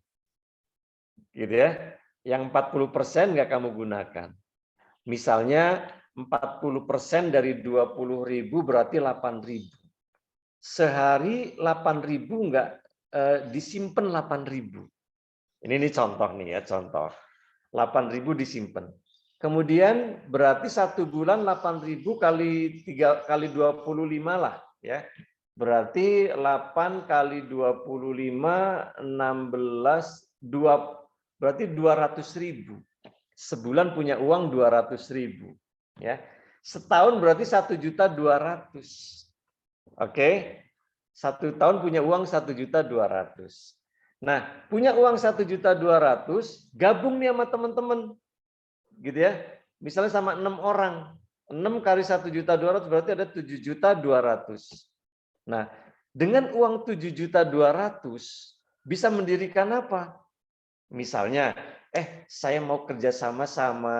Speaker 1: Gitu ya. Yang 40% nggak kamu gunakan. Misalnya 40% dari 20.000 berarti 8.000. Sehari 8.000 nggak disimpan 8.000. Ini contoh nih ya, contoh. 8.000 disimpan. Kemudian berarti 1 bulan 8.000 kali 3 kali 25 lah ya. Berarti 8 kali 25 16 berarti 200.000. Sebulan punya uang 200.000 ya. Setahun berarti 1.200.000. Oke. 1 tahun punya uang 1.200.000. Nah, punya uang 1.200.000, gabung nih sama teman-teman. Gitu ya. Misalnya sama 6 orang. 6 kali 1.200.000 berarti ada 7.200.000. Nah, dengan uang 7.200.000 bisa mendirikan apa? Misalnya, saya mau kerjasama sama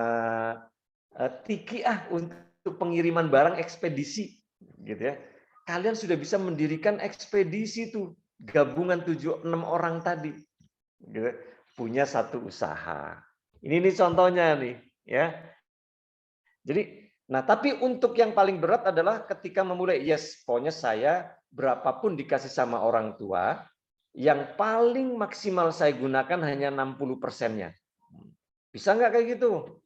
Speaker 1: Tiki untuk pengiriman barang ekspedisi, gitu ya. Kalian sudah bisa mendirikan ekspedisi tuh, gabungan 7-6 orang tadi, gitu. Punya satu usaha. Ini nih contohnya nih, ya. Jadi, nah tapi untuk yang paling berat adalah ketika memulai, yes, pokoknya saya berapapun dikasih sama orang tua, yang paling maksimal saya gunakan hanya 60%-nya. Bisa nggak kayak gitu?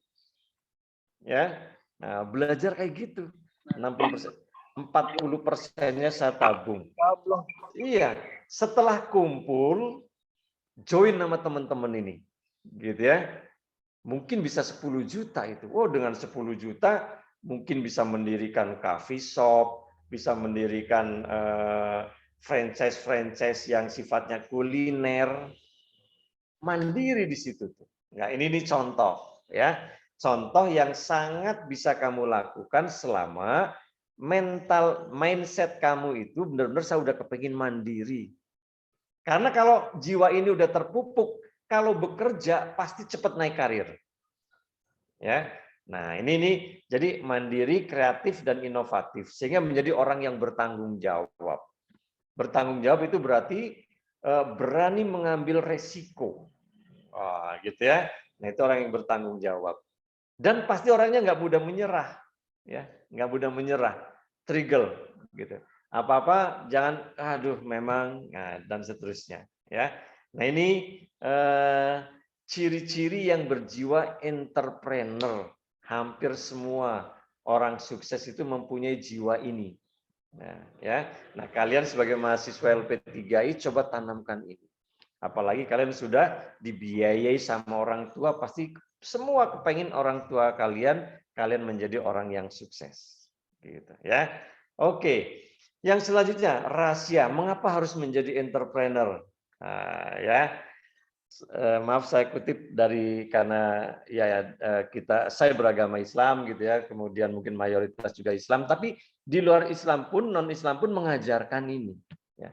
Speaker 1: Ya, nah, belajar kayak gitu. 60%. 40%-nya saya tabung. Iya, setelah kumpul, join sama teman-teman ini. Gitu ya. Mungkin bisa 10 juta itu. Oh, dengan 10 juta mungkin bisa mendirikan coffee shop, bisa mendirikan franchise-franchise yang sifatnya kuliner, mandiri di situ tuh. Nah, ini contoh ya. Contoh yang sangat bisa kamu lakukan selama mindset kamu itu benar-benar saya udah kepengin mandiri. Karena kalau jiwa ini udah terpupuk, kalau bekerja pasti cepat naik karir. Ya. Nah, ini nih jadi mandiri, kreatif dan inovatif sehingga menjadi orang yang bertanggung jawab. Bertanggung jawab itu berarti berani mengambil resiko. Gitu ya. Nah, itu orang yang bertanggung jawab. Dan pasti orangnya nggak mudah menyerah, ya, nggak mudah menyerah, trigger, gitu. Apa-apa jangan, aduh, memang, nah, dan seterusnya, ya. Nah ini ciri-ciri yang berjiwa entrepreneur. Hampir semua orang sukses itu mempunyai jiwa ini. Nah, ya. Nah, kalian sebagai mahasiswa LP3I coba tanamkan ini. Apalagi kalian sudah dibiayai sama orang tua, pasti semua kepengin orang tua kalian menjadi orang yang sukses. Gitu ya. Oke. Yang selanjutnya, rahasia. Mengapa harus menjadi entrepreneur? Ya. Maaf saya kutip dari karena saya beragama Islam gitu ya, kemudian mungkin mayoritas juga Islam, tapi di luar Islam pun, non-Islam pun mengajarkan ini. Ya.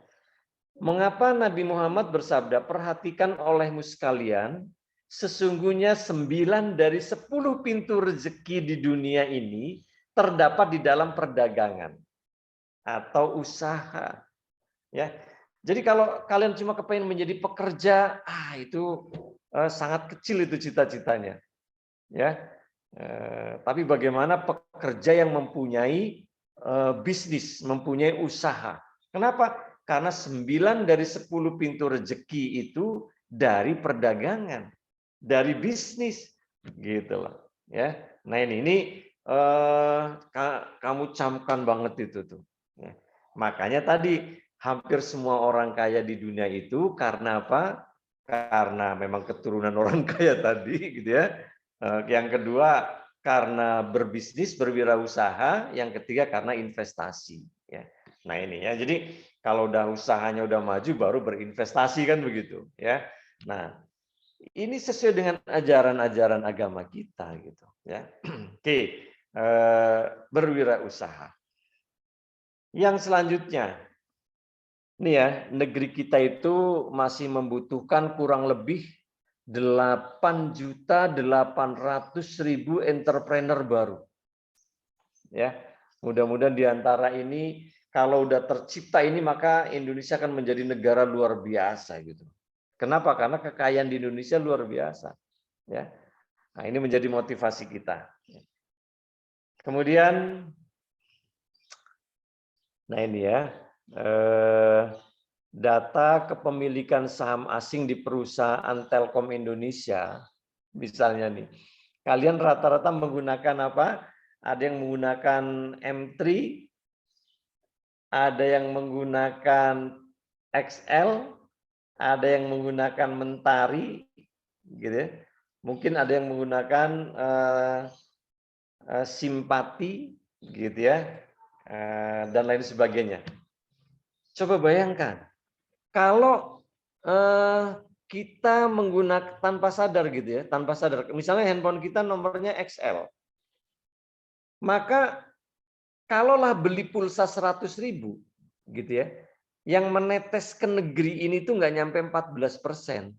Speaker 1: Mengapa Nabi Muhammad bersabda, perhatikan olehmu sekalian, sesungguhnya 9 dari 10 pintu rezeki di dunia ini terdapat di dalam perdagangan atau usaha. Ya, jadi kalau kalian cuma kepengen menjadi pekerja, itu sangat kecil itu cita-citanya. Ya, tapi bagaimana pekerja yang mempunyai bisnis, mempunyai usaha? Kenapa? Karena 9 dari 10 pintu rezeki itu dari perdagangan, dari bisnis, gitu loh. Ya, nah ini kamu camkan banget itu tuh. Ya. Makanya tadi hampir semua orang kaya di dunia itu karena apa? Karena memang keturunan orang kaya tadi, gitu ya. Yang kedua karena berbisnis, berwirausaha. Yang ketiga karena investasi. Ya. Nah ini ya. Jadi kalau udah usahanya udah maju, baru berinvestasi kan begitu. Ya. Nah ini sesuai dengan ajaran-ajaran agama kita, gitu. Ya. Oke, berwirausaha. Yang selanjutnya. Ini ya, negeri kita itu masih membutuhkan kurang lebih 8.800.000 entrepreneur baru. Ya, mudah-mudahan di antara ini kalau udah tercipta ini maka Indonesia akan menjadi negara luar biasa gitu. Kenapa? Karena kekayaan di Indonesia luar biasa. Ya, nah ini menjadi motivasi kita. Kemudian, nah ini ya. Data kepemilikan saham asing di perusahaan Telkom Indonesia, misalnya nih, kalian rata-rata menggunakan apa? Ada yang menggunakan M3, ada yang menggunakan XL, ada yang menggunakan Mentari, gitu ya. Mungkin ada yang menggunakan Simpati, gitu ya, dan lain sebagainya. Coba bayangkan, kalau kita menggunakan tanpa sadar gitu ya, tanpa sadar, misalnya handphone kita nomornya XL, maka kalaulah beli pulsa 100.000 gitu ya, yang menetes ke negeri ini tuh nggak nyampe 14%.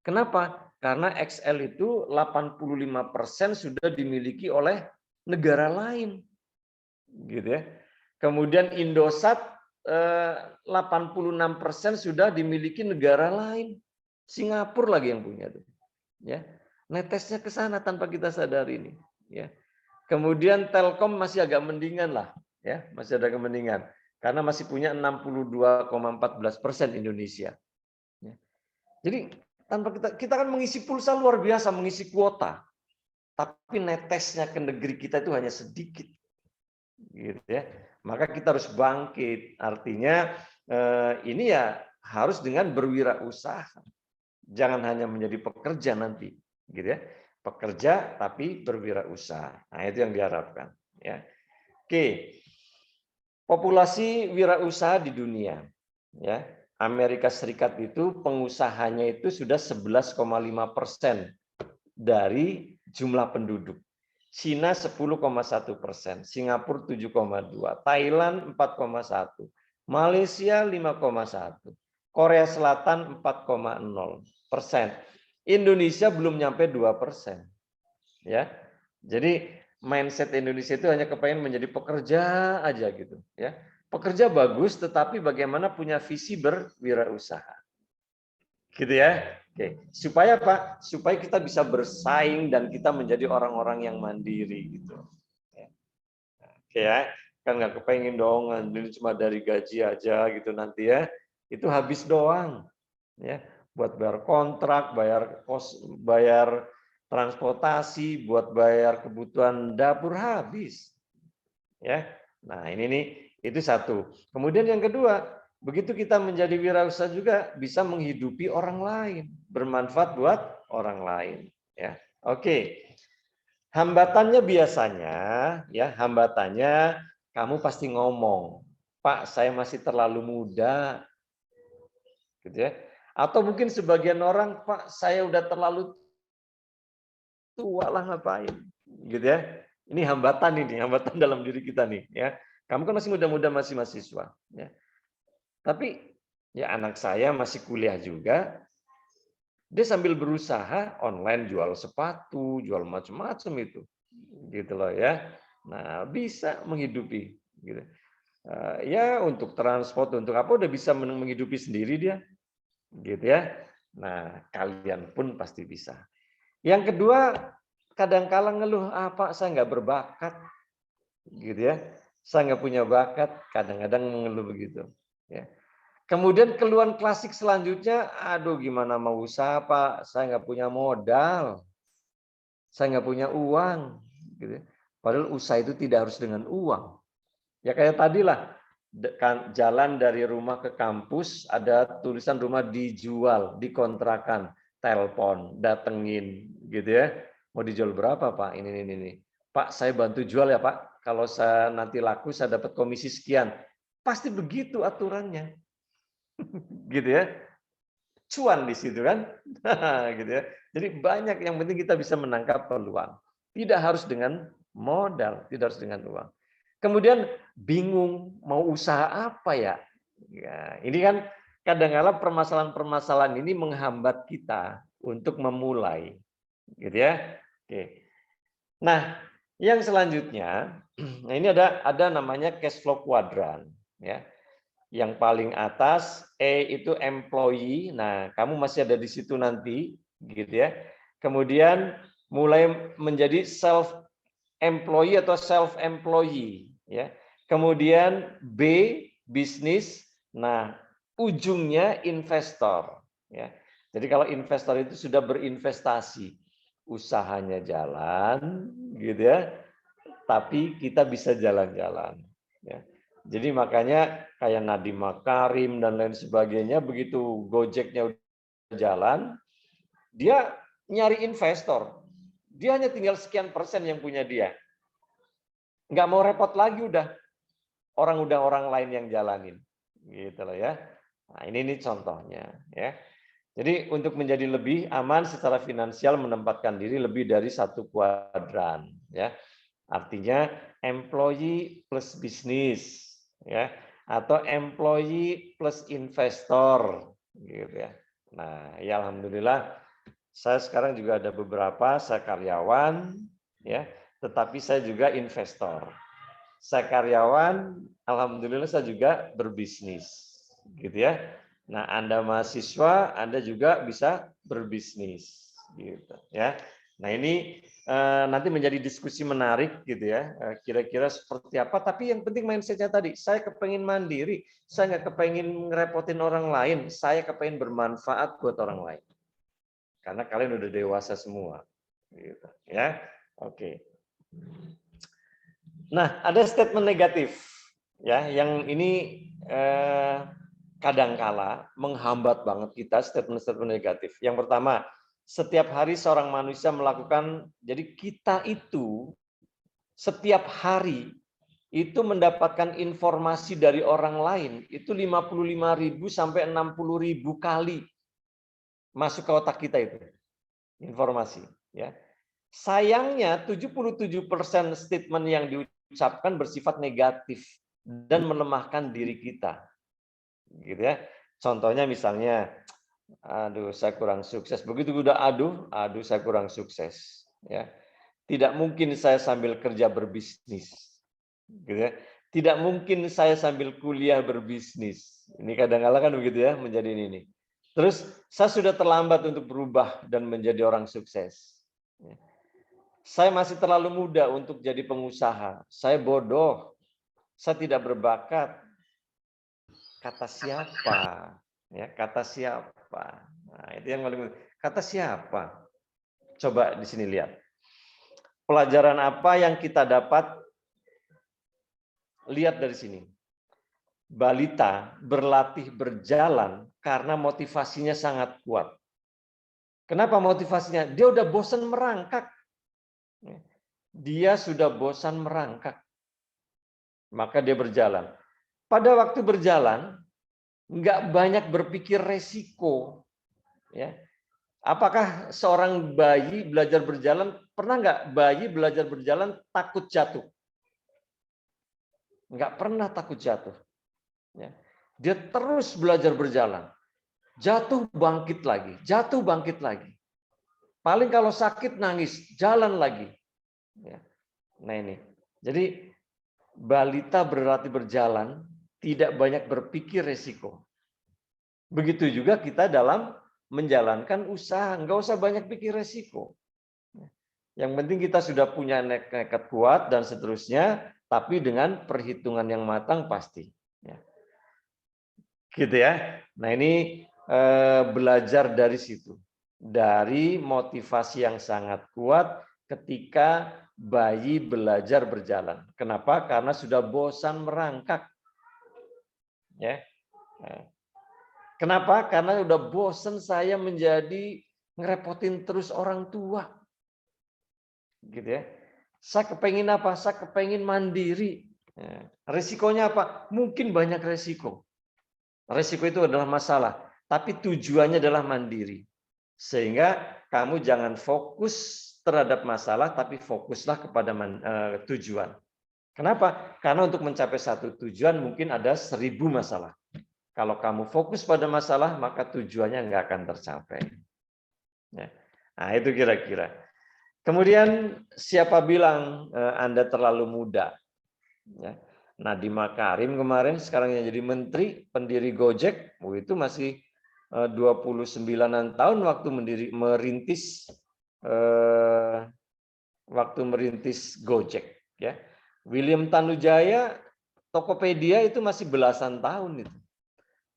Speaker 1: Kenapa? Karena XL itu 85% sudah dimiliki oleh negara lain, gitu ya. Kemudian Indosat 86% sudah dimiliki negara lain. Singapura lagi yang punya tuh. Ya. Netesnya ke sana tanpa kita sadari ini, ya. Kemudian Telkom masih agak mendingan lah, ya, masih ada kemendingan karena masih punya 62,14% Indonesia. Ya. Jadi tanpa kita kan mengisi pulsa luar biasa, mengisi kuota. Tapi netesnya ke negeri kita itu hanya sedikit. Gitu ya. Maka kita harus bangkit. Artinya ini ya harus dengan berwirausaha. Jangan hanya menjadi pekerja nanti, gitu ya. Pekerja tapi berwirausaha. Nah, itu yang diharapkan, ya. Oke. Populasi wirausaha di dunia, ya. Amerika Serikat itu pengusahanya itu sudah 11,5% dari jumlah penduduk. Cina 10,1%, Singapura 7,2%, Thailand 4,1%, Malaysia 5,1%, Korea Selatan 4,0%, Indonesia belum nyampe 2%. Ya, jadi mindset Indonesia itu hanya kepengen menjadi pekerja aja gitu. Ya, pekerja bagus, tetapi bagaimana punya visi berwirausaha, gitu ya. Oke, supaya apa? Supaya kita bisa bersaing dan kita menjadi orang-orang yang mandiri gitu. Oke ya, kan nggak kepengen dong ini cuma dari gaji aja gitu nanti ya. Itu habis doang. Ya, buat bayar kontrak, bayar kos, bayar transportasi, buat bayar kebutuhan dapur habis. Ya. Nah, ini nih itu satu. Kemudian yang kedua, begitu kita menjadi wirausaha juga bisa menghidupi orang lain, bermanfaat buat orang lain, ya. Oke. Hambatannya biasanya ya, hambatannya kamu pasti ngomong, "Pak, saya masih terlalu muda." Gitu ya. Atau mungkin sebagian orang, "Pak, saya udah terlalu tua lah ngapain." Gitu ya. Ini hambatan dalam diri kita nih, ya. Kamu kan masih muda-muda, masih mahasiswa, ya. Tapi ya anak saya masih kuliah juga, dia sambil berusaha online jual sepatu, jual macam-macam itu. Gitu loh ya. Nah, bisa menghidupi gitu. Ya untuk transport, untuk apa udah bisa menghidupi sendiri dia. Gitu ya. Nah, kalian pun pasti bisa. Yang kedua, kadang-kala ngeluh, Pak, saya nggak berbakat. Gitu ya. Saya nggak punya bakat, kadang-kadang mengeluh begitu. Ya. Kemudian keluhan klasik selanjutnya, aduh gimana mau usaha, Pak, saya nggak punya modal. Saya nggak punya uang. Gitu. Padahal usaha itu tidak harus dengan uang. Ya kayak tadilah, jalan dari rumah ke kampus, ada tulisan rumah dijual, dikontrakan, telepon, datengin, gitu ya. Mau dijual berapa, Pak? Ini. Pak, saya bantu jual ya, Pak. Kalau saya nanti laku, saya dapat komisi sekian. Pasti begitu aturannya. Gitu ya. Cuan di situ kan. Gitu ya. Jadi banyak, yang penting kita bisa menangkap peluang. Tidak harus dengan modal, tidak harus dengan uang. Kemudian bingung mau usaha apa ya? Ya, ini kan kadang-kala permasalahan-permasalahan ini menghambat kita untuk memulai, gitu ya. Oke. Nah, yang selanjutnya, nah ini ada namanya cash flow quadrant, ya. Yang paling atas E itu employee. Nah, kamu masih ada di situ nanti, gitu ya. Kemudian mulai menjadi self employee atau self employee, ya. Kemudian B bisnis. Nah, ujungnya investor, ya. Jadi kalau investor itu sudah berinvestasi, usahanya jalan, gitu ya. Tapi kita bisa jalan-jalan, ya. Jadi makanya kayak Nadiem Makarim dan lain sebagainya, begitu Gojeknya udah jalan, dia nyari investor. Dia hanya tinggal sekian persen yang punya dia. Nggak mau repot lagi udah orang lain yang jalanin. Gitu loh ya. Nah, ini contohnya ya. Jadi untuk menjadi lebih aman secara finansial, menempatkan diri lebih dari satu kuadran ya. Artinya employee plus bisnis ya, atau employee plus investor gitu ya. Nah, ya alhamdulillah saya sekarang juga ada beberapa, saya karyawan ya, tetapi saya juga investor. Saya karyawan, alhamdulillah saya juga berbisnis gitu ya. Nah, Anda mahasiswa, Anda juga bisa berbisnis gitu ya. Nah, ini nanti menjadi diskusi menarik gitu ya. Kira-kira seperti apa, tapi yang penting mindset-nya tadi, saya kepengen mandiri, saya nggak kepengen ngerepotin orang lain, saya kepengen bermanfaat buat orang lain. Karena kalian udah dewasa semua. Gitu ya. Oke. Nah, ada statement negatif ya, yang ini kadangkala menghambat banget kita, statement-statement negatif. Yang pertama, setiap hari seorang manusia melakukan, jadi kita itu setiap hari itu mendapatkan informasi dari orang lain itu 55.000 sampai 60.000 kali masuk ke otak kita itu informasi ya. Sayangnya 77% statement yang diucapkan bersifat negatif dan melemahkan diri kita. Gitu ya. Contohnya misalnya, aduh saya kurang sukses. Begitu udah aduh saya kurang sukses. Ya. Tidak mungkin saya sambil kerja berbisnis. Gitu ya. Tidak mungkin saya sambil kuliah berbisnis. Ini kadang-kadang kan begitu ya, menjadi ini. Terus saya sudah terlambat untuk berubah dan menjadi orang sukses. Ya. Saya masih terlalu muda untuk jadi pengusaha. Saya bodoh. Saya tidak berbakat. Kata siapa? Ya, kata siapa? Nah, itu yang paling penting. Kata siapa? Coba di sini lihat. Pelajaran apa yang kita dapat lihat dari sini? Balita berlatih berjalan karena motivasinya sangat kuat. Kenapa motivasinya? Dia udah bosan merangkak. Dia sudah bosan merangkak. Maka dia berjalan. Pada waktu berjalan, nggak banyak berpikir resiko. Ya. Apakah seorang bayi belajar berjalan, pernah nggak bayi belajar berjalan takut jatuh? Nggak pernah takut jatuh. Ya. Dia terus belajar berjalan. Jatuh bangkit lagi, jatuh bangkit lagi. Paling kalau sakit nangis, jalan lagi. Ya. Nah ini, Jadi balita berlatih berjalan, tidak banyak berpikir resiko. Begitu juga kita dalam menjalankan usaha, nggak usah banyak pikir resiko. Yang penting kita sudah punya nekat kuat dan seterusnya, tapi dengan perhitungan yang matang pasti. Gitu ya. Nah ini belajar dari situ. Dari motivasi yang sangat kuat ketika bayi belajar berjalan. Kenapa? Karena sudah bosan merangkak. Ya. Kenapa? Karena udah bosan saya menjadi ngerepotin terus orang tua. Gitu ya. Saya kepengin apa? Saya kepengin mandiri. Resikonya apa? Mungkin banyak resiko. Resiko itu adalah masalah, tapi tujuannya adalah mandiri. Sehingga kamu jangan fokus terhadap masalah, tapi fokuslah kepada tujuan. Kenapa? Karena untuk mencapai satu tujuan mungkin ada 1000 masalah. Kalau kamu fokus pada masalah, maka tujuannya nggak akan tercapai. Nah, itu kira-kira. Kemudian siapa bilang Anda terlalu muda? Nadiem Makarim kemarin sekarang yang jadi menteri, pendiri Gojek, itu masih 29-an tahun waktu merintis Gojek. Ya. William Tanujaya, Tokopedia itu masih belasan tahun itu.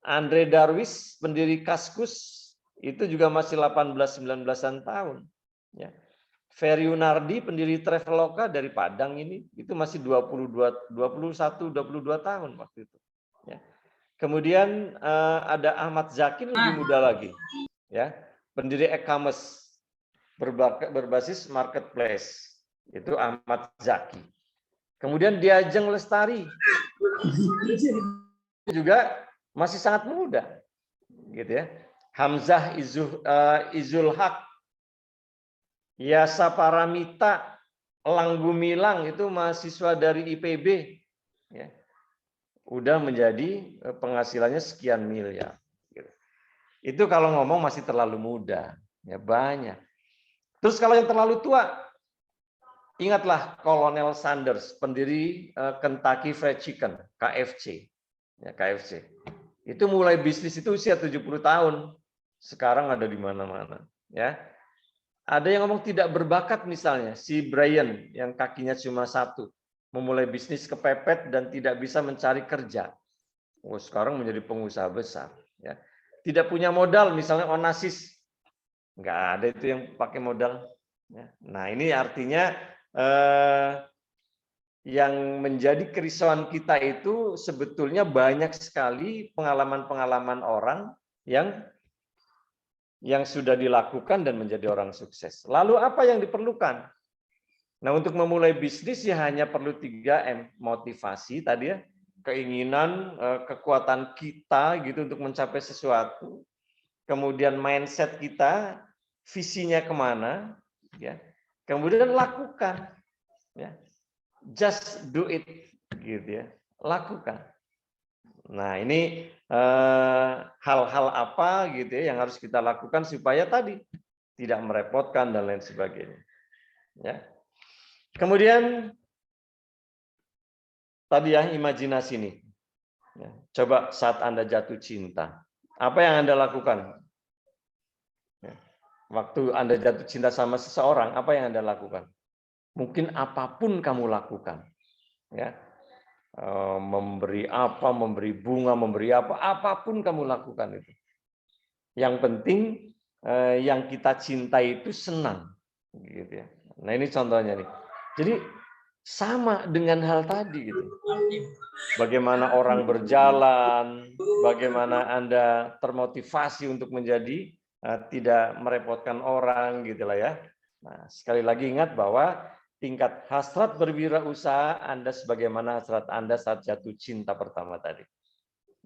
Speaker 1: Andre Darwis, pendiri Kaskus, itu juga masih 18-19-an tahun. Ya. Ferry Yunardi, pendiri Traveloka dari Padang ini, itu masih 21-22 tahun waktu itu. Ya. Kemudian ada Ahmad Zaki lebih muda lagi, ya, pendiri e-commerce berbasis marketplace, itu Ahmad Zaki. Kemudian Diajeng Lestari juga masih sangat muda, gitu ya. Hamzah Izul Haq, Yasa Paramita, Elang Gumilang itu mahasiswa dari IPB, ya. Udah menjadi penghasilannya sekian miliar. Itu kalau ngomong masih terlalu muda, ya banyak. Terus kalau yang terlalu tua, ingatlah Kolonel Sanders, pendiri Kentucky Fried Chicken, KFC. Ya, KFC. Itu mulai bisnis itu usia 70 tahun. Sekarang ada di mana-mana, ya. Ada yang ngomong tidak berbakat misalnya, si Brian yang kakinya cuma satu, memulai bisnis kepepet dan tidak bisa mencari kerja. Oh, sekarang menjadi pengusaha besar. Ya. Tidak punya modal, misalnya Onassis. Nggak ada itu yang pakai modal. Ya. Nah ini artinya yang menjadi kerisauan kita itu sebetulnya banyak sekali pengalaman-pengalaman orang yang sudah dilakukan dan menjadi orang sukses. Lalu apa yang diperlukan? Nah, untuk memulai bisnis ya hanya perlu 3M, motivasi tadi ya, keinginan, kekuatan kita gitu untuk mencapai sesuatu. Kemudian mindset kita, visinya kemana, ya. Kemudian lakukan, ya. Just do it, gitu ya. Lakukan. Nah, ini hal-hal apa gitu ya yang harus kita lakukan supaya tadi tidak merepotkan dan lain sebagainya. Ya. Kemudian tadi ya imajinasi nih. Ya. Coba saat Anda jatuh cinta, apa yang Anda lakukan? Ya. Waktu Anda jatuh cinta sama seseorang, apa yang Anda lakukan? Mungkin apapun kamu lakukan, ya, memberi apa, memberi bunga, memberi apa, apapun kamu lakukan itu. Yang penting yang kita cintai itu senang, gitu ya. Nah ini contohnya nih. Jadi sama dengan hal tadi gitu. Bagaimana orang berjalan, bagaimana Anda termotivasi untuk menjadi tidak merepotkan orang, gitulah ya. Nah sekali lagi ingat bahwa tingkat hasrat berwirausaha Anda sebagaimana hasrat Anda saat jatuh cinta pertama tadi.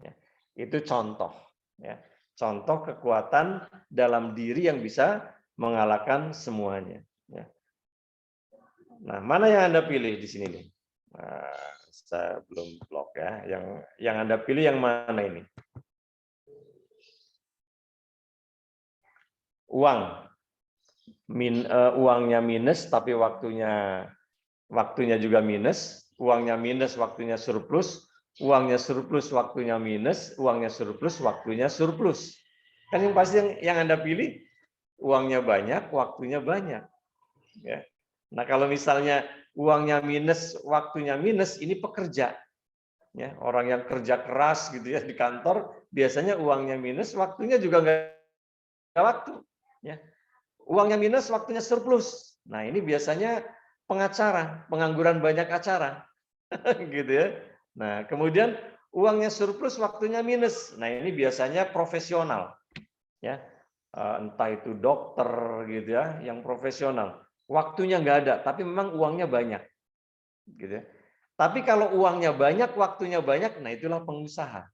Speaker 1: Ya, itu contoh. Ya, contoh kekuatan dalam diri yang bisa mengalahkan semuanya. Ya. Nah, mana yang Anda pilih di sini nih? Nah, saya belum blok ya. Yang Anda pilih yang mana ini? Uang. Uangnya minus tapi waktunya waktunya juga minus, uangnya minus, waktunya surplus, uangnya surplus, waktunya minus, uangnya surplus, waktunya surplus. Kan yang pasti yang Anda pilih uangnya banyak, waktunya banyak. Ya. Nah, kalau misalnya uangnya minus, waktunya minus, ini pekerja. Ya, orang yang kerja keras gitu ya di kantor, biasanya uangnya minus, waktunya juga nggak waktu. Ya. Uangnya minus, waktunya surplus. Nah, ini biasanya pengacara, pengangguran banyak acara. Gitu ya. Nah, kemudian uangnya surplus, waktunya minus. Nah, ini biasanya profesional. Ya. Entah itu dokter gitu ya, yang profesional. Waktunya nggak ada, tapi memang uangnya banyak. Gitu ya. Tapi kalau uangnya banyak, waktunya banyak, nah itulah pengusaha.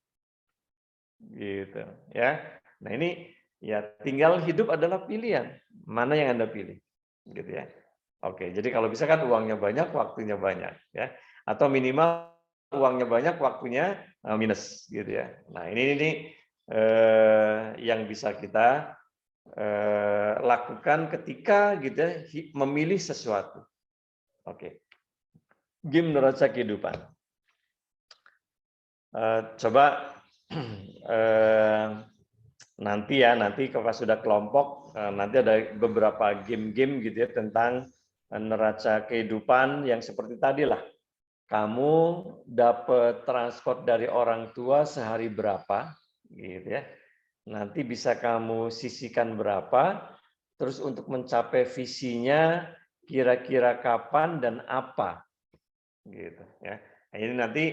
Speaker 1: Gitu ya. Nah, ini ya tinggal hidup adalah pilihan. Mana yang Anda pilih? Gitu ya. Oke, jadi kalau bisa kan uangnya banyak, waktunya banyak ya. Atau minimal uangnya banyak, waktunya minus gitu ya. Nah, ini yang bisa kita lakukan ketika gitu ya, memilih sesuatu. Oke. Game neraca kehidupan. Coba nanti kalau sudah kelompok, nanti ada beberapa game-game gitu ya tentang neraca kehidupan yang seperti tadi lah. Kamu dapat transport dari orang tua sehari berapa, gitu ya. Nanti bisa kamu sisihkan berapa, terus untuk mencapai visinya kira-kira kapan dan apa. Gitu ya. Nah, ini nanti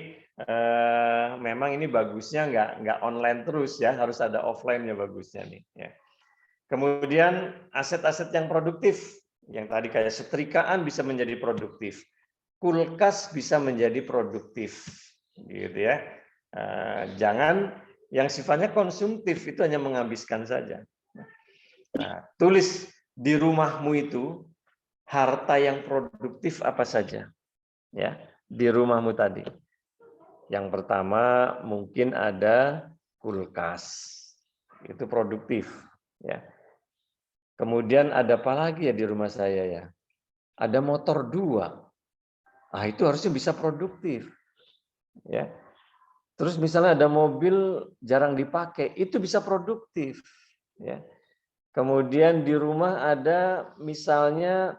Speaker 1: memang ini bagusnya nggak online terus ya, harus ada offline-nya bagusnya nih ya. Kemudian aset-aset yang produktif, yang tadi kayak setrikaan bisa menjadi produktif, kulkas bisa menjadi produktif, gitu ya. Jangan yang sifatnya konsumtif, itu hanya menghabiskan saja. Nah, tulis di rumahmu itu harta yang produktif apa saja. Ya, di rumahmu tadi. Yang pertama mungkin ada kulkas. Itu produktif, ya. Kemudian ada apa lagi ya di rumah saya ya? Ada motor 2. Ah, itu harusnya bisa produktif. Ya. Terus misalnya ada mobil jarang dipakai, itu bisa produktif, ya. Kemudian di rumah ada misalnya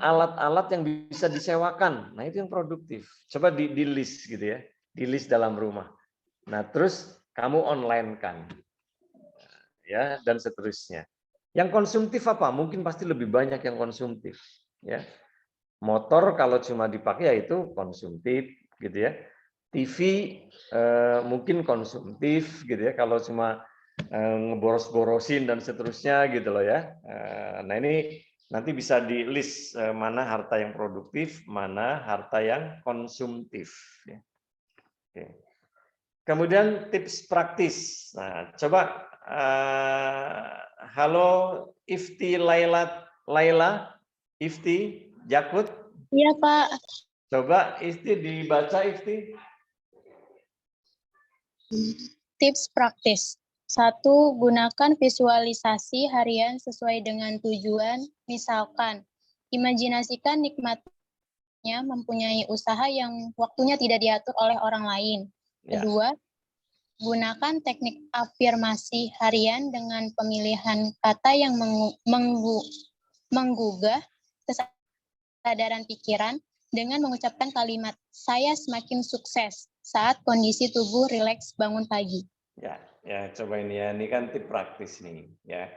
Speaker 1: alat-alat yang bisa disewakan. Nah, itu yang produktif. Coba di list gitu ya. Di list dalam rumah. Nah, terus kamu online kan. Ya, dan seterusnya. Yang konsumtif apa? Mungkin pasti lebih banyak yang konsumtif, ya. Motor kalau cuma dipakai ya itu konsumtif gitu ya. TV mungkin konsumtif gitu ya kalau cuma ngeboros-borosin dan seterusnya gitu loh ya. Nah, ini nanti bisa di list mana harta yang produktif, mana harta yang konsumtif. Oke. Kemudian tips praktis. Nah, coba halo Ifti Laila, Ifti Jakut.
Speaker 3: Iya, Pak.
Speaker 1: Coba Ifti dibaca Ifti.
Speaker 3: Tips praktis. 1. Gunakan visualisasi harian sesuai dengan tujuan. Misalkan, imajinasikan nikmatnya mempunyai usaha yang waktunya tidak diatur oleh orang lain. Kedua, gunakan teknik afirmasi harian dengan pemilihan kata yang menggugah kesadaran pikiran dengan mengucapkan kalimat, saya semakin sukses saat kondisi tubuh rileks bangun pagi.
Speaker 1: Ya, coba ini ya. Ini kan tip praktis nih, ya.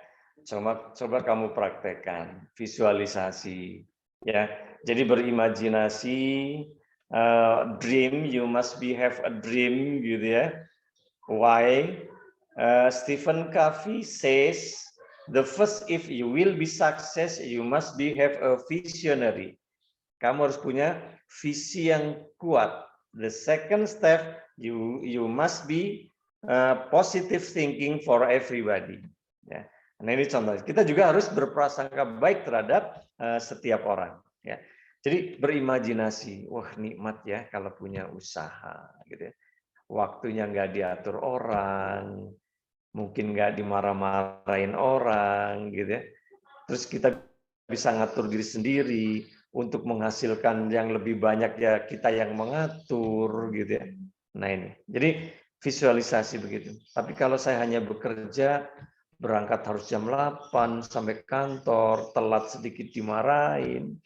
Speaker 1: Coba kamu praktekkan visualisasi, ya. Jadi berimajinasi, dream, you must have a dream, gitu ya. Why? Stephen Covey says, the first, if you will be success, you must have a visionary. Kamu harus punya visi yang kuat. The second step, you must be positive thinking for everybody. Ya. Nah, ini contoh. Kita juga harus berprasangka baik terhadap setiap orang. Ya. Jadi berimajinasi, wah nikmat ya kalau punya usaha, gitu ya. Waktunya nggak diatur orang, mungkin nggak dimarah-marahin orang, gitu ya. Terus kita bisa ngatur diri sendiri, untuk menghasilkan yang lebih banyak ya kita yang mengatur gitu ya. Nah ini, jadi visualisasi begitu. Tapi kalau saya hanya bekerja, berangkat harus jam 8 sampai kantor, telat sedikit dimarahin,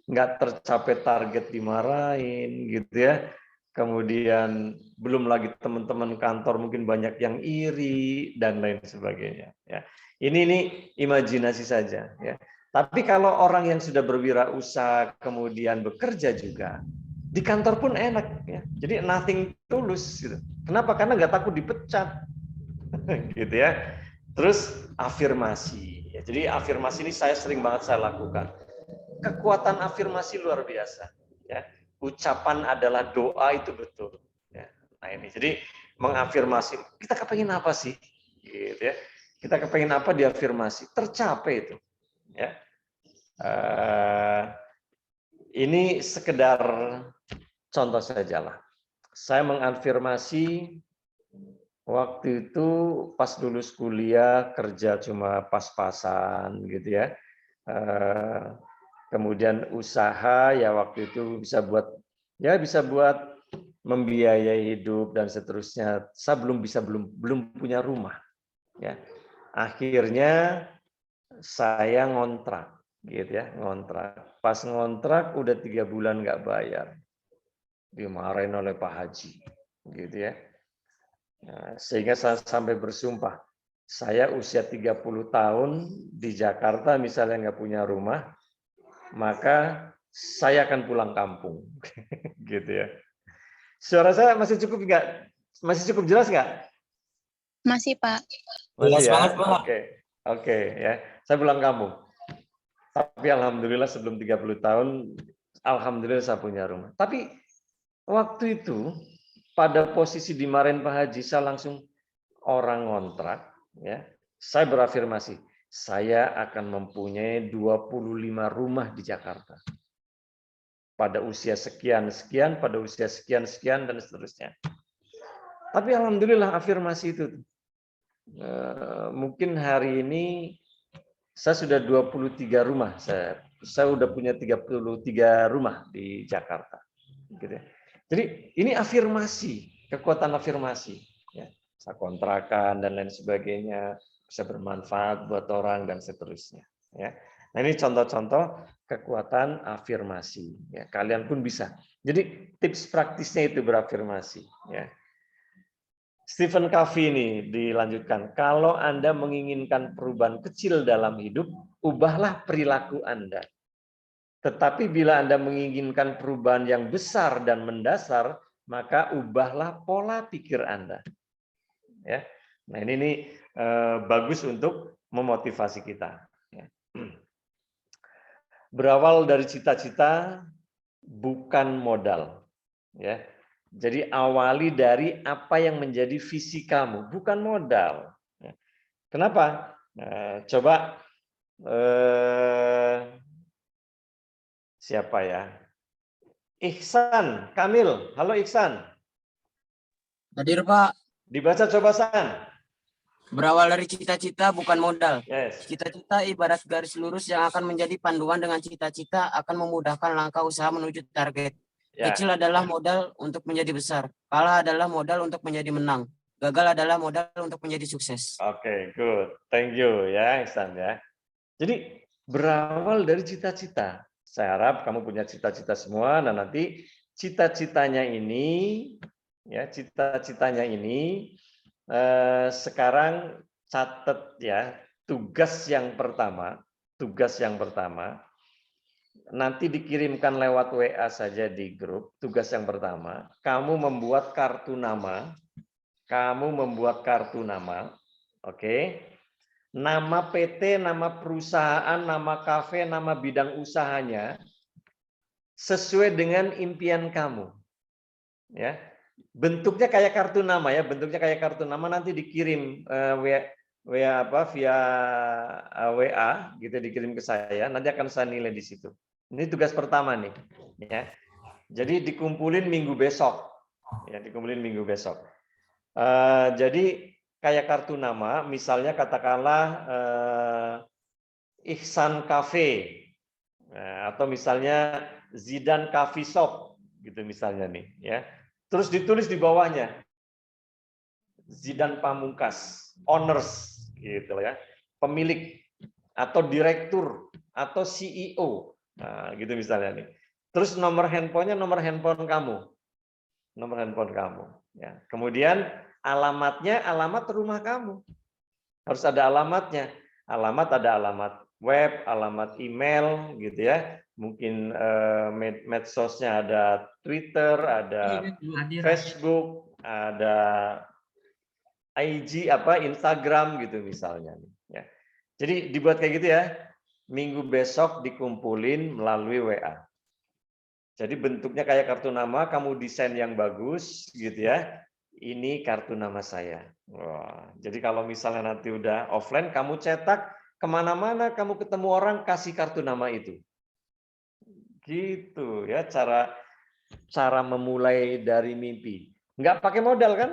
Speaker 1: nggak tercapai target dimarahin gitu ya. Kemudian belum lagi teman-teman kantor mungkin banyak yang iri dan lain sebagainya. Ya. Ini imajinasi saja. Ya. Tapi kalau orang yang sudah berwirausaha kemudian bekerja juga, di kantor pun enak. Ya. Jadi nothing tulus. Gitu. Kenapa? Karena nggak takut dipecat. Gitu ya. Terus afirmasi. Ya, jadi afirmasi ini saya sering banget saya lakukan. Kekuatan afirmasi luar biasa. Ya. Ucapan adalah doa itu betul. Ya. Nah ini, jadi mengafirmasi. Kita kepengen apa sih? Gitu ya. Kita kepengen apa diafirmasi? Tercapai itu. Ya. Ini sekedar contoh sajalah. Saya mengafirmasi waktu itu pas lulus kuliah kerja cuma pas-pasan gitu ya. Kemudian usaha ya waktu itu bisa buat membiayai hidup dan seterusnya. Saya belum punya rumah ya. Akhirnya saya ngontrak gitu ya, ngontrak. Pas ngontrak udah 3 bulan nggak bayar. Dimarahin oleh Pak Haji gitu ya. Nah, sehingga saya sampai bersumpah, saya usia 30 tahun di Jakarta misalnya nggak punya rumah, maka saya akan pulang kampung, gitu ya. Suara saya masih cukup nggak? Masih cukup jelas nggak?
Speaker 3: Masih, Pak.
Speaker 1: Masih
Speaker 8: Jelas
Speaker 1: ya?
Speaker 8: banget, Pak.
Speaker 1: Oke, ya. Saya pulang kampung. Tapi alhamdulillah sebelum 30 tahun, alhamdulillah saya punya rumah. Tapi waktu itu pada posisi dimarahin Pak Haji, saya langsung orang ngontrak, ya. Saya berafirmasi, saya akan mempunyai 25 rumah di Jakarta. Pada usia sekian-sekian, pada usia sekian-sekian, dan seterusnya. Tapi alhamdulillah afirmasi itu. Mungkin hari ini saya sudah 23 rumah. Saya sudah punya 33 rumah di Jakarta. Gitu ya. Jadi ini afirmasi, kekuatan afirmasi. Ya. Saya kontrakan dan lain sebagainya, bisa bermanfaat buat orang dan seterusnya. Ya. Nah ini contoh-contoh kekuatan afirmasi. Ya, kalian pun bisa. Jadi tips praktisnya itu berafirmasi. Ya. Stephen Covey ini dilanjutkan. Kalau Anda menginginkan perubahan kecil dalam hidup, ubahlah perilaku Anda. Tetapi bila Anda menginginkan perubahan yang besar dan mendasar, maka ubahlah pola pikir Anda. Ya. Nah ini bagus untuk memotivasi kita. Ya. Berawal dari cita-cita bukan modal. Ya. Jadi awali dari apa yang menjadi visi kamu, bukan modal. Ya. Kenapa? Coba siapa ya? Ihsan Kamil. Halo Ihsan.
Speaker 8: Hadir, Pak.
Speaker 1: Dibaca coba San.
Speaker 8: Berawal dari cita-cita bukan modal.
Speaker 1: Yes.
Speaker 8: Cita-cita ibarat garis lurus yang akan menjadi panduan. Dengan cita-cita akan memudahkan langkah usaha menuju target.
Speaker 1: Ya.
Speaker 8: Kecil adalah modal untuk menjadi besar. Kalah adalah modal untuk menjadi menang. Gagal adalah modal untuk menjadi sukses.
Speaker 1: Oke, good. Thank you ya Ihsan ya. Jadi berawal dari cita-cita. Saya harap kamu punya cita-cita semua. Nah nanti cita-citanya ini, ya cita-citanya ini sekarang catat ya tugas yang pertama. Nanti dikirimkan lewat WA saja di grup. Tugas yang pertama, kamu membuat kartu nama. Oke. Nama PT, nama perusahaan, nama kafe, nama bidang usahanya sesuai dengan impian kamu. Ya. Bentuknya kayak kartu nama ya, nanti dikirim via WA gitu, dikirim ke saya, nanti akan saya nilai di situ. Ini tugas pertama nih, ya. Jadi dikumpulin minggu besok. Jadi kayak kartu nama, misalnya katakanlah Ihsan Cafe, Nah, atau misalnya Zidane Coffee Shop gitu misalnya nih ya. Terus ditulis di bawahnya Zidane Pamungkas, owners gitu ya. Pemilik atau direktur atau CEO. Nah, gitu misalnya nih. Terus nomor handphonenya nomor handphone kamu. Nomor handphone kamu ya. Kemudian alamatnya alamat rumah kamu. Harus ada alamatnya. Alamat ada alamat web, alamat email gitu ya. Mungkin medsosnya ada Twitter, ada Facebook, ada IG apa Instagram gitu misalnya ya. Jadi dibuat kayak gitu ya. Minggu besok dikumpulin melalui WA. Jadi bentuknya kayak kartu nama, kamu desain yang bagus gitu ya. Ini kartu nama saya. Wah, jadi kalau misalnya nanti udah offline, kamu cetak kemana-mana, kamu ketemu orang kasih kartu nama itu. Gitu ya cara memulai dari mimpi. Nggak pakai modal kan?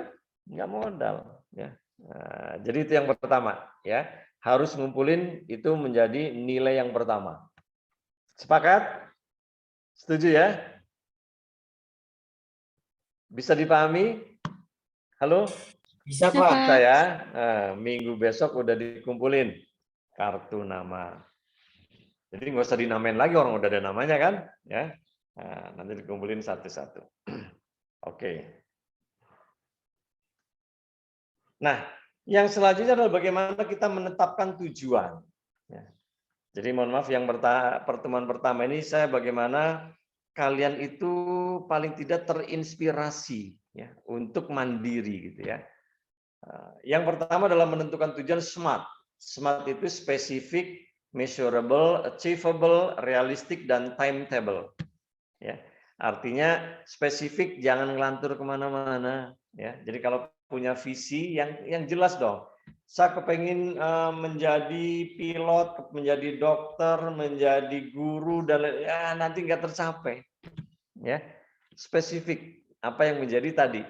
Speaker 1: Nggak modal. Ya. Nah, jadi itu yang pertama ya. Harus ngumpulin itu menjadi nilai yang pertama. Sepakat? Setuju ya? Bisa dipahami? Halo?
Speaker 8: Bisa,
Speaker 6: Bisa,
Speaker 8: Pak.
Speaker 6: Pak.
Speaker 1: Saya minggu besok udah dikumpulin kartu nama. Jadi nggak usah dinamain lagi, orang udah ada namanya kan? Ya, nah, nanti dikumpulin satu-satu. Oke. Nah, yang selanjutnya adalah bagaimana kita menetapkan tujuan. Ya. Jadi mohon maaf, yang pertemuan pertama ini saya bagaimana kalian itu paling tidak terinspirasi ya untuk mandiri gitu ya. Yang pertama adalah menentukan tujuan SMART. SMART itu spesifik, measurable, achievable, realistic, dan timetable. Ya, artinya spesifik, jangan ngelantur kemana-mana. Ya, jadi kalau punya visi yang jelas dong. Saya kepengen menjadi pilot, menjadi dokter, menjadi guru, dan ya nanti nggak tercapai. Ya, spesifik. Apa yang menjadi tadi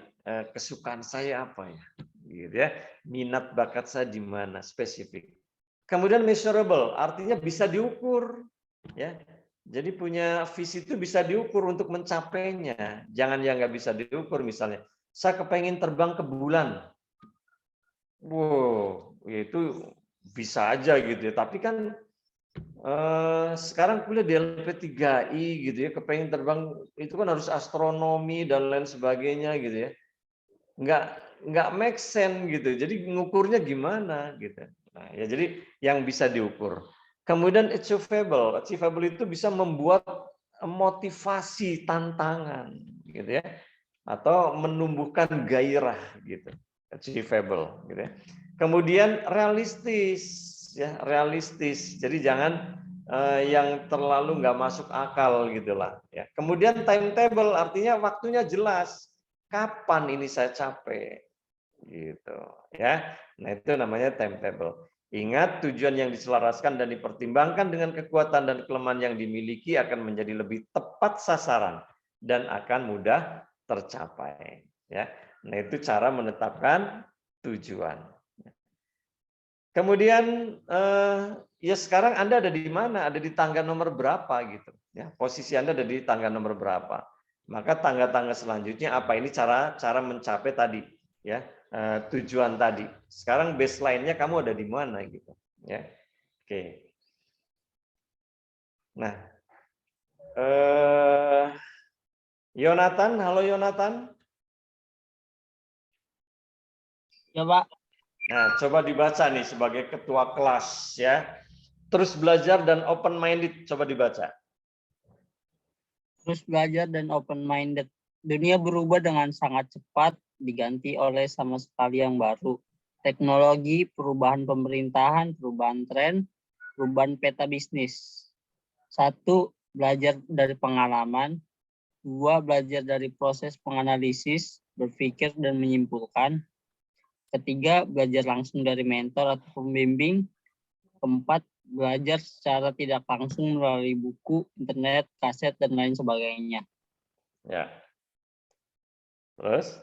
Speaker 1: kesukaan saya apa ya? Gitu ya, minat bakat saya di mana, spesifik. Kemudian measurable, artinya bisa diukur, ya. Jadi punya visi itu bisa diukur untuk mencapainya. Jangan yang nggak bisa diukur, misalnya, saya kepengen terbang ke bulan. Wow, itu bisa aja gitu ya. Tapi kan sekarang kuliah di LP3I gitu ya, kepengen terbang itu kan harus astronomi dan lain sebagainya gitu ya. Nggak make sense gitu. Jadi ngukurnya gimana gitu. Nah, ya jadi yang bisa diukur. Kemudian achievable. Achievable itu bisa membuat motivasi tantangan gitu ya. Atau menumbuhkan gairah gitu. Achievable gitu ya. Kemudian realistis ya, realistis. Jadi jangan yang terlalu nggak masuk akal gitulah ya. Kemudian timetable artinya waktunya jelas. Kapan ini saya capek gitu ya. Nah, itu namanya timetable. Ingat, tujuan yang diselaraskan dan dipertimbangkan dengan kekuatan dan kelemahan yang dimiliki akan menjadi lebih tepat sasaran dan akan mudah tercapai ya. Nah, itu cara menetapkan tujuan. Kemudian ya sekarang Anda ada di mana? Ada di tangga nomor berapa gitu ya. Posisi Anda ada di tangga nomor berapa? Maka tangga-tangga selanjutnya apa? Ini cara mencapai tadi ya, tujuan tadi. Sekarang baseline-nya kamu ada di mana gitu ya. Oke. Nah, Yonatan, halo Yonatan.
Speaker 5: Ya, Pak.
Speaker 1: Nah, coba dibaca nih sebagai ketua kelas ya. Terus belajar dan open minded, coba dibaca.
Speaker 5: Terus belajar dan open-minded. Dunia berubah dengan sangat cepat, diganti oleh sama sekali yang baru. Teknologi, perubahan pemerintahan, perubahan tren, perubahan peta bisnis. 1. Belajar dari pengalaman. 2. Belajar dari proses penganalisis, berpikir dan menyimpulkan. 3. Belajar langsung dari mentor atau pembimbing. 4. Belajar secara tidak langsung melalui buku, internet, kaset, dan lain sebagainya.
Speaker 1: Ya. Terus?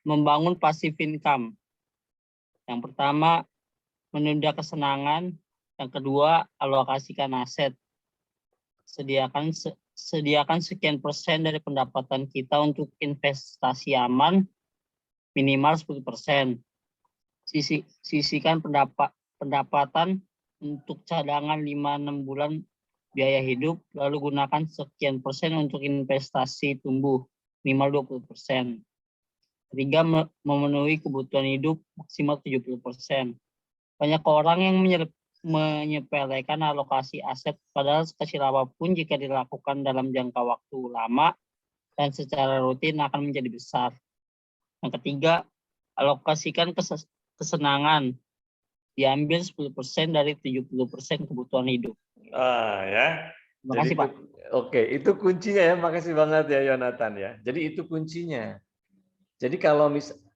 Speaker 5: Membangun passive income. Yang pertama, menunda kesenangan. Yang kedua, alokasikan aset. Sediakan sekian persen dari pendapatan kita untuk investasi aman, minimal 10%. Sisihkan pendapatan untuk cadangan 5-6 bulan biaya hidup, lalu gunakan sekian persen untuk investasi tumbuh, minimal 20%. Ketiga, memenuhi kebutuhan hidup maksimal 70%. Banyak orang yang menyepelekan alokasi aset, padahal sekecil apapun jika dilakukan dalam jangka waktu lama dan secara rutin akan menjadi besar. Yang ketiga, alokasikan kesenangan. Diambil 10% dari 70% kebutuhan hidup.
Speaker 1: Ya.
Speaker 5: Terima kasih, Pak.
Speaker 1: Oke, itu kuncinya ya. Makasih banget ya Yonatan ya. Jadi itu kuncinya. Jadi kalau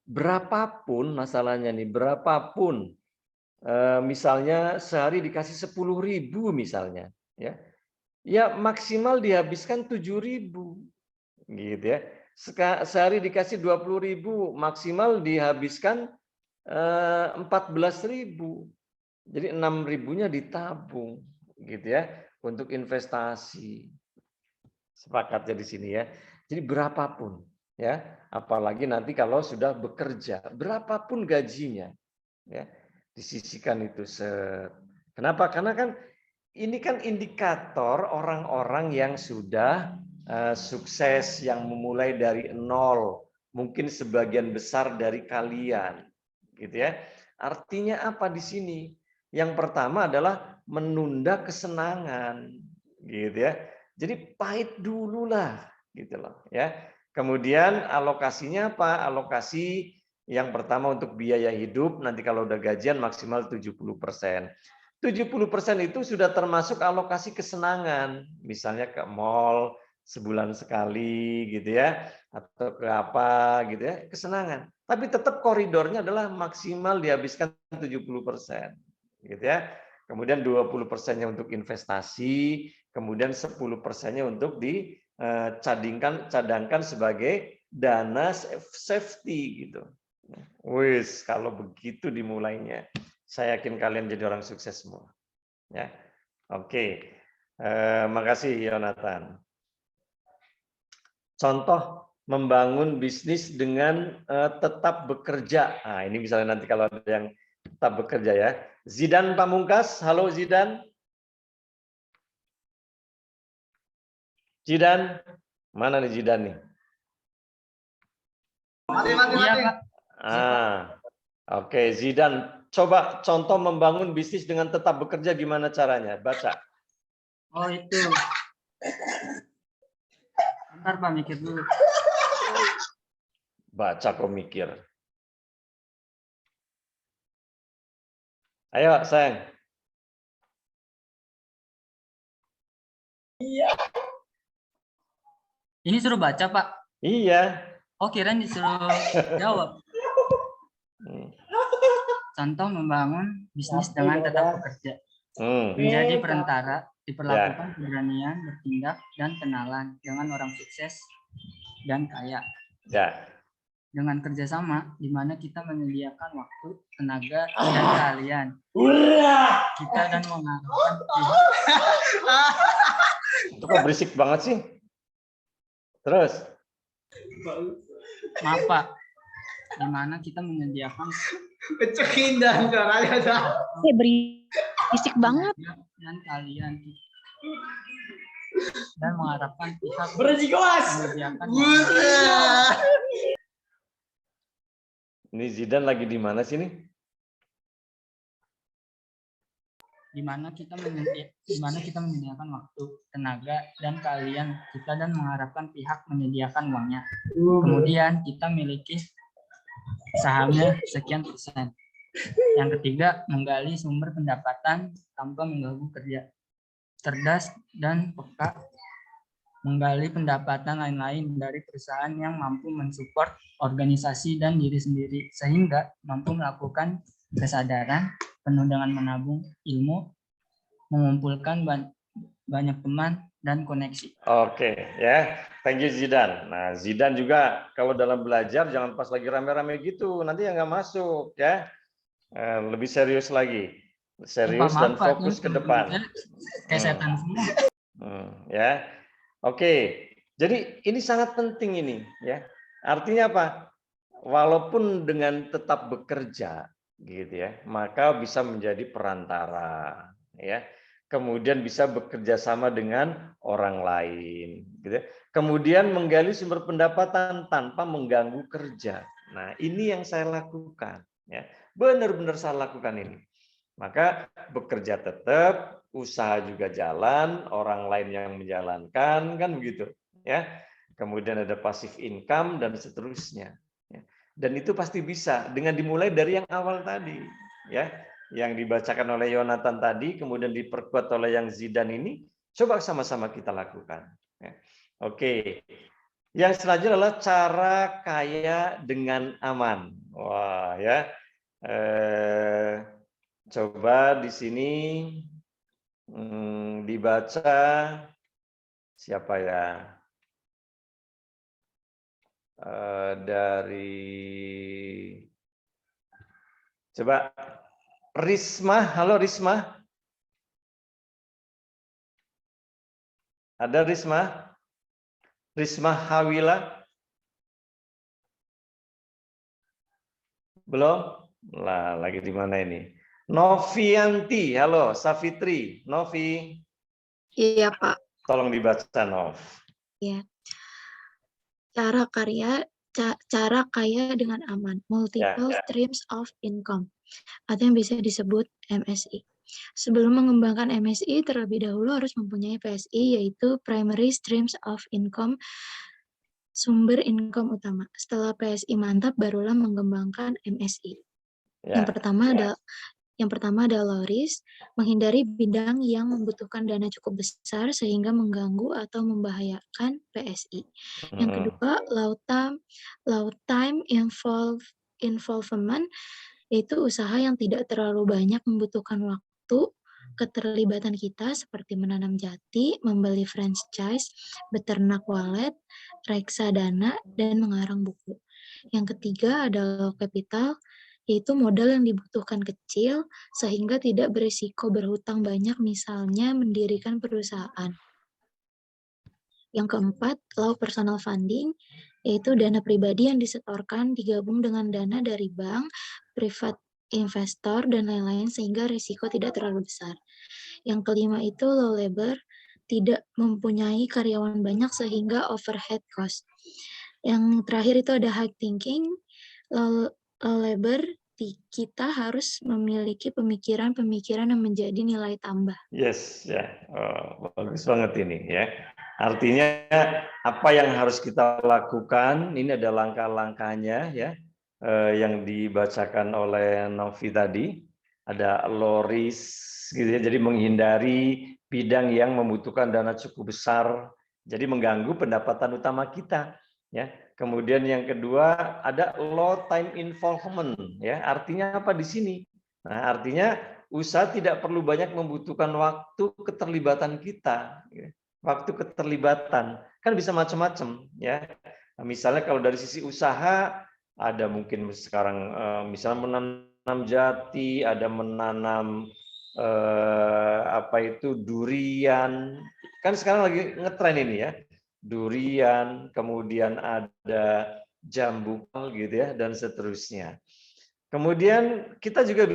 Speaker 1: berapapun masalahnya nih, berapapun misalnya sehari dikasih 10.000 misalnya, ya maksimal dihabiskan 7.000, gitu ya. Sehari dikasih 20.000, maksimal dihabiskan 14.000. Jadi 6.000-nya ditabung, gitu ya, untuk investasi. Sepakat ya di sini ya. Jadi berapapun, ya, apalagi nanti kalau sudah bekerja, berapapun gajinya, ya, disisihkan itu. Kenapa? Karena kan ini kan indikator orang-orang yang sudah sukses, yang memulai dari nol, mungkin sebagian besar dari kalian, gitu ya. Artinya apa di sini? Yang pertama adalah menunda kesenangan, gitu ya. Jadi pahit dulu lah, gitu loh, ya. Kemudian alokasinya apa? Alokasi yang pertama untuk biaya hidup, nanti kalau udah gajian maksimal 70%. 70% itu sudah termasuk alokasi kesenangan, misalnya ke mall sebulan sekali gitu ya, atau ke apa gitu ya, kesenangan. Tapi tetap koridornya adalah maksimal dihabiskan 70%, gitu ya. Kemudian 20%-nya untuk investasi, kemudian 10%-nya untuk cadangkan sebagai dana safety gitu. Wis, kalau begitu dimulainya, saya yakin kalian jadi orang sukses semua. Ya, oke. Makasih Yonatan. Contoh membangun bisnis dengan tetap bekerja. Nah, ini misalnya nanti kalau ada yang tetap bekerja ya. Zidan Pamungkas, halo Zidan. Zidan, mana nih Zidan nih?
Speaker 5: Iya, Pak.
Speaker 1: Oke, Zidan, coba contoh membangun bisnis dengan tetap bekerja gimana caranya? Baca.
Speaker 5: Oh, itu. Bentar, Pak, mikir dulu.
Speaker 1: Baca kok mikir. Ayo, sayang.
Speaker 5: Iya. Ini suruh baca, Pak?
Speaker 1: Iya.
Speaker 5: Oh, kirain disuruh jawab. Contoh membangun bisnis dengan tetap bekerja. Menjadi perantara, diperlakukan keberanian bertindak dan kenalan dengan orang sukses dan kaya.
Speaker 1: Ya.
Speaker 5: Dengan kerjasama, di mana kita menyediakan waktu, tenaga, dan keahlian. Kita dan mengharapkan
Speaker 1: Itu kok berisik banget sih? Terus?
Speaker 5: Maaf, Pak. Di mana kita menyediakan
Speaker 2: Kecekin dan suaranya.
Speaker 3: Berisik banget.
Speaker 5: dan kalian dan mengharapkan pihak menyediakan
Speaker 1: Ini Zidan lagi di mana sih nih?
Speaker 5: di mana kita menyediakan waktu, tenaga, dan keahlian kita dan mengharapkan pihak menyediakan uangnya. Kemudian kita miliki sahamnya sekian persen. Yang ketiga, menggali sumber pendapatan tanpa mengganggu kerja. Cerdas dan peka, menggali pendapatan lain-lain dari perusahaan yang mampu mensupport organisasi dan diri sendiri, sehingga mampu melakukan kesadaran penuh dengan menabung ilmu, mengumpulkan banyak teman dan koneksi.
Speaker 1: Oke, ya. Thank you Zidan. Nah, Zidan juga kalau dalam belajar jangan pas lagi rame-rame gitu, nanti yang nggak masuk ya. Lebih serius lagi. Serius dan fokus ke depan.
Speaker 5: Kayak setan semua.
Speaker 1: Ya. Oke. Jadi ini sangat penting ini, ya. Artinya apa? Walaupun dengan tetap bekerja, gitu ya, maka bisa menjadi perantara, ya. Kemudian bisa bekerja sama dengan orang lain, gitu ya. Kemudian menggali sumber pendapatan tanpa mengganggu kerja. Nah, ini yang saya lakukan, ya. Benar-benar saya lakukan ini. Maka bekerja tetap, usaha juga jalan, orang lain yang menjalankan, kan begitu, ya. Kemudian ada passive income dan seterusnya. Ya. Dan itu pasti bisa dengan dimulai dari yang awal tadi, ya, yang dibacakan oleh Yonatan tadi, kemudian diperkuat oleh yang Zidan ini. Coba sama-sama kita lakukan. Ya. Oke, yang selanjutnya adalah cara kaya dengan aman. Wah, ya. Coba di sini dibaca siapa ya? Dari coba Risma, halo Risma. Ada Risma? Risma Hawila? Belum? Lah, lagi di mana ini? Novianti, halo Safitri, Novi.
Speaker 9: Iya, Pak.
Speaker 1: Tolong dibaca, Nov.
Speaker 9: Ya. Cara kaya dengan aman, multiple streams of income, atau yang bisa disebut MSI. Sebelum mengembangkan MSI, terlebih dahulu harus mempunyai PSI, yaitu Primary Streams of Income, sumber income utama. Setelah PSI mantap, barulah mengembangkan MSI. Yang pertama adalah low risk, menghindari bidang yang membutuhkan dana cukup besar sehingga mengganggu atau membahayakan PSI. Yang kedua, low time involvement, yaitu usaha yang tidak terlalu banyak membutuhkan waktu, keterlibatan kita seperti menanam jati, membeli franchise, beternak walet, reksadana, dan mengarang buku. Yang ketiga adalah low capital, yaitu modal yang dibutuhkan kecil sehingga tidak berisiko berhutang banyak, misalnya mendirikan perusahaan. Yang keempat, low personal funding, yaitu dana pribadi yang disetorkan digabung dengan dana dari bank, private investor, dan lain-lain sehingga risiko tidak terlalu besar. Yang kelima itu low labor, tidak mempunyai karyawan banyak sehingga overhead cost. Yang terakhir itu ada high thinking, low labor, kita harus memiliki pemikiran-pemikiran yang menjadi nilai tambah.
Speaker 1: Yes, ya, bagus banget ini ya. Artinya apa yang harus kita lakukan? Ini ada langkah-langkahnya ya, yang dibacakan oleh Novi tadi. Ada low risk, gitu ya. Jadi menghindari bidang yang membutuhkan dana cukup besar, jadi mengganggu pendapatan utama kita. Ya, kemudian yang kedua ada low time involvement, ya. Artinya apa di sini? Nah, artinya usaha tidak perlu banyak membutuhkan waktu keterlibatan kita. Waktu keterlibatan kan bisa macam-macam, ya. Misalnya kalau dari sisi usaha ada mungkin sekarang misalnya menanam jati, ada menanam durian. Kan sekarang lagi ngetren ini ya. Durian, kemudian ada jambu gitu ya, dan seterusnya. Kemudian kita juga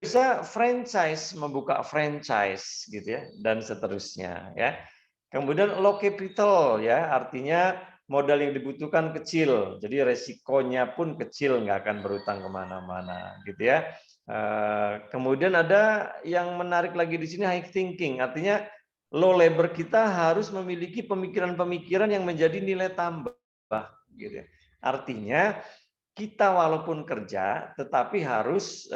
Speaker 1: bisa franchise, membuka franchise gitu ya, dan seterusnya ya. Kemudian low capital ya, artinya modal yang dibutuhkan kecil, jadi resikonya pun kecil, nggak akan berutang kemana-mana gitu ya. Kemudian ada yang menarik lagi di sini high thinking, artinya low labor kita harus memiliki pemikiran-pemikiran yang menjadi nilai tambah, gitu ya. Artinya kita walaupun kerja, tetapi harus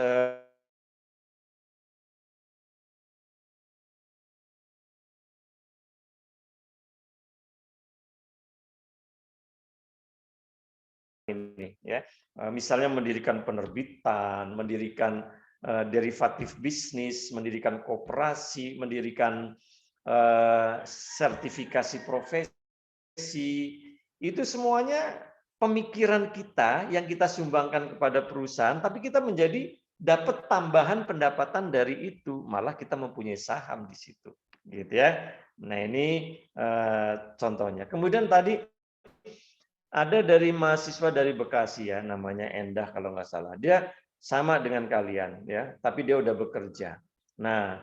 Speaker 1: ini ya, misalnya mendirikan penerbitan, mendirikan derivatif bisnis, mendirikan koperasi, mendirikan sertifikasi profesi, itu semuanya pemikiran kita yang kita sumbangkan kepada perusahaan, tapi kita menjadi dapat tambahan pendapatan dari itu, malah kita mempunyai saham di situ, gitu ya. Nah ini contohnya. Kemudian tadi ada dari mahasiswa dari Bekasi ya, namanya Endah kalau nggak salah. Dia sama dengan kalian ya, tapi dia udah bekerja. Nah,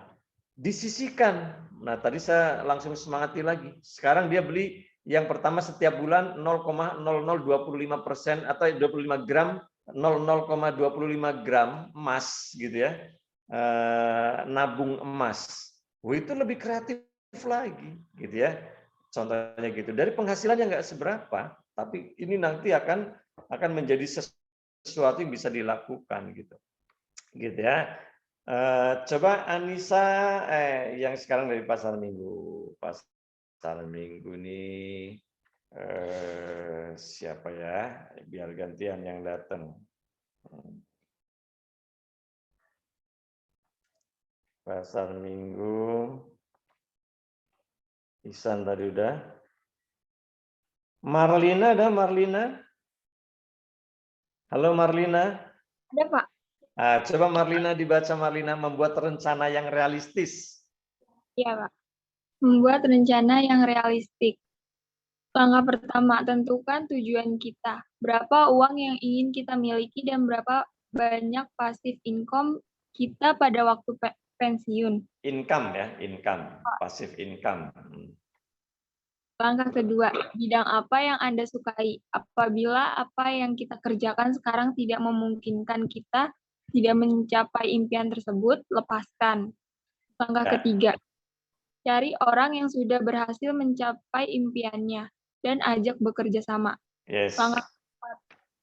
Speaker 1: disisihkan. Nah, tadi saya langsung semangati lagi. Sekarang dia beli yang pertama setiap bulan 0,0025% atau 25 gram, 0,25 gram emas gitu ya. Nabung emas. Wah, itu lebih kreatif lagi gitu ya. Contohnya gitu. Dari penghasilannya nggak seberapa, tapi ini nanti akan menjadi sesuatu yang bisa dilakukan gitu. Gitu ya. Coba Anissa yang sekarang dari Pasar Minggu. Pasar Minggu nih siapa ya? Biar gantian yang datang. Pasar Minggu. Isan tadi udah. Marlina ada Marlina? Halo Marlina.
Speaker 4: Ada, Pak.
Speaker 1: Coba Marlina dibaca Marlina, membuat rencana yang realistis.
Speaker 10: Iya, Pak. Membuat rencana yang realistik. Langkah pertama, tentukan tujuan kita. Berapa uang yang ingin kita miliki dan berapa banyak passive income kita pada waktu pensiun.
Speaker 1: Income ya, income, passive income.
Speaker 10: Langkah kedua, bidang apa yang Anda sukai? Apabila apa yang kita kerjakan sekarang tidak memungkinkan kita tidak mencapai impian tersebut, lepaskan. Langkah ketiga, cari orang yang sudah berhasil mencapai impiannya dan ajak bekerja sama.
Speaker 1: Yes.
Speaker 10: Langkah keempat,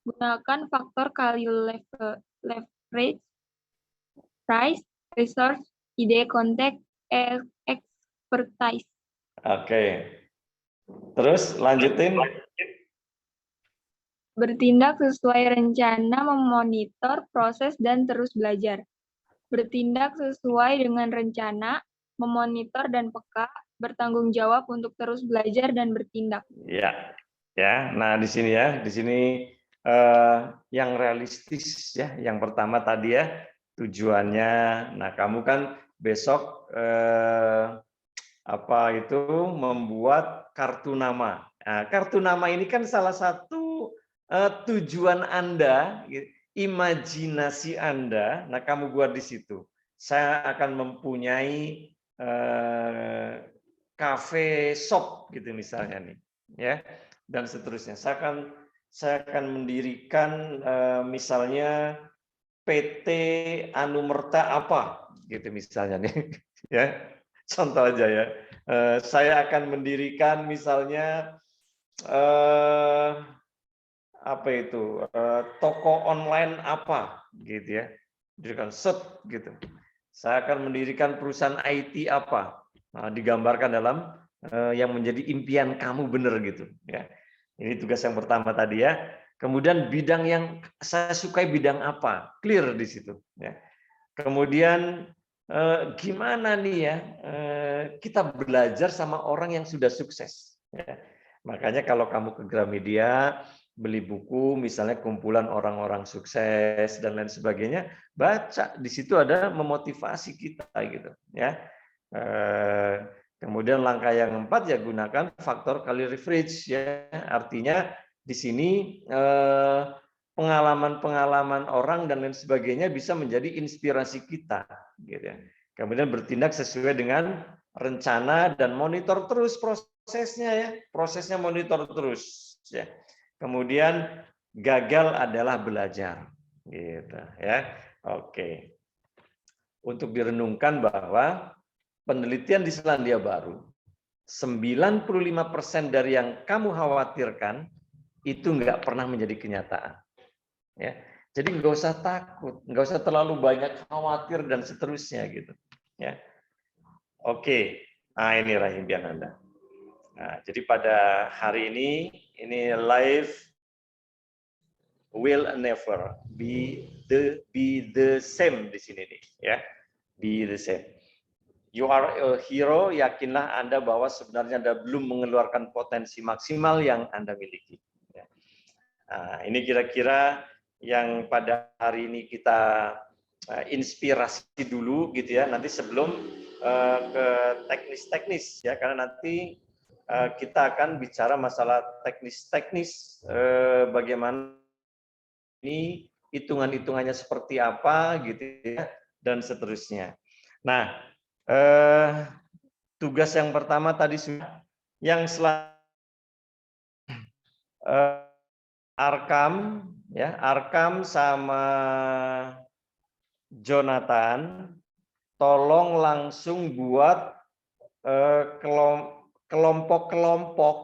Speaker 10: gunakan faktor kali leverage, price, resource, ide, kontak, expertise.
Speaker 1: Oke. Terus lanjutin.
Speaker 10: Bertindak sesuai rencana, memonitor proses dan terus belajar. Bertindak sesuai dengan rencana, memonitor dan peka, bertanggung jawab untuk terus belajar dan bertindak.
Speaker 1: Ya, ya. Nah di sini ya, di sini yang realistis ya. Yang pertama tadi ya tujuannya. Nah kamu kan besok membuat kartu nama. Nah, kartu nama ini kan salah satu tujuan Anda, imajinasi Anda. Nah, kamu buat di situ. Saya akan mempunyai cafe shop gitu misalnya nih, ya, dan seterusnya. Saya akan mendirikan misalnya PT Anumerta apa gitu misalnya nih, ya. Contoh aja ya, saya akan mendirikan misalnya toko online apa, gitu ya, dirikan set gitu. Saya akan mendirikan perusahaan IT apa, nah, digambarkan dalam yang menjadi impian kamu bener gitu, ya. Ini tugas yang pertama tadi ya. Kemudian bidang yang saya sukai bidang apa, clear di situ, ya. Kemudian gimana nih ya kita belajar sama orang yang sudah sukses. Ya. Makanya kalau kamu ke Gramedia beli buku, misalnya kumpulan orang-orang sukses dan lain sebagainya, baca di situ ada memotivasi kita gitu. Ya. Kemudian langkah yang keempat ya gunakan faktor kali leverage ya, artinya di sini pengalaman-pengalaman orang dan lain sebagainya bisa menjadi inspirasi kita, gitu ya. Kemudian bertindak sesuai dengan rencana dan monitor terus prosesnya ya, prosesnya monitor terus ya. Kemudian gagal adalah belajar, gitu ya. Oke. Untuk direnungkan bahwa penelitian di Selandia Baru 95% dari yang kamu khawatirkan itu nggak pernah menjadi kenyataan. Ya, jadi nggak usah takut, nggak usah terlalu banyak khawatir dan seterusnya gitu. Ya, oke. Nah ini impian Anda. Nah, jadi pada hari ini life will never be the same di sini nih, ya, be the same. You are a hero, yakinlah Anda bahwa sebenarnya Anda belum mengeluarkan potensi maksimal yang Anda miliki. Nah, ini kira-kira yang pada hari ini kita inspirasi dulu gitu ya, nanti sebelum ke teknis-teknis ya, karena nanti kita akan bicara masalah teknis-teknis bagaimana ini hitungan-hitungannya seperti apa gitu ya, dan seterusnya. Nah, tugas yang pertama tadi sudah, yang Arkam ya, Arkam sama Jonathan, tolong langsung buat kelompok-kelompok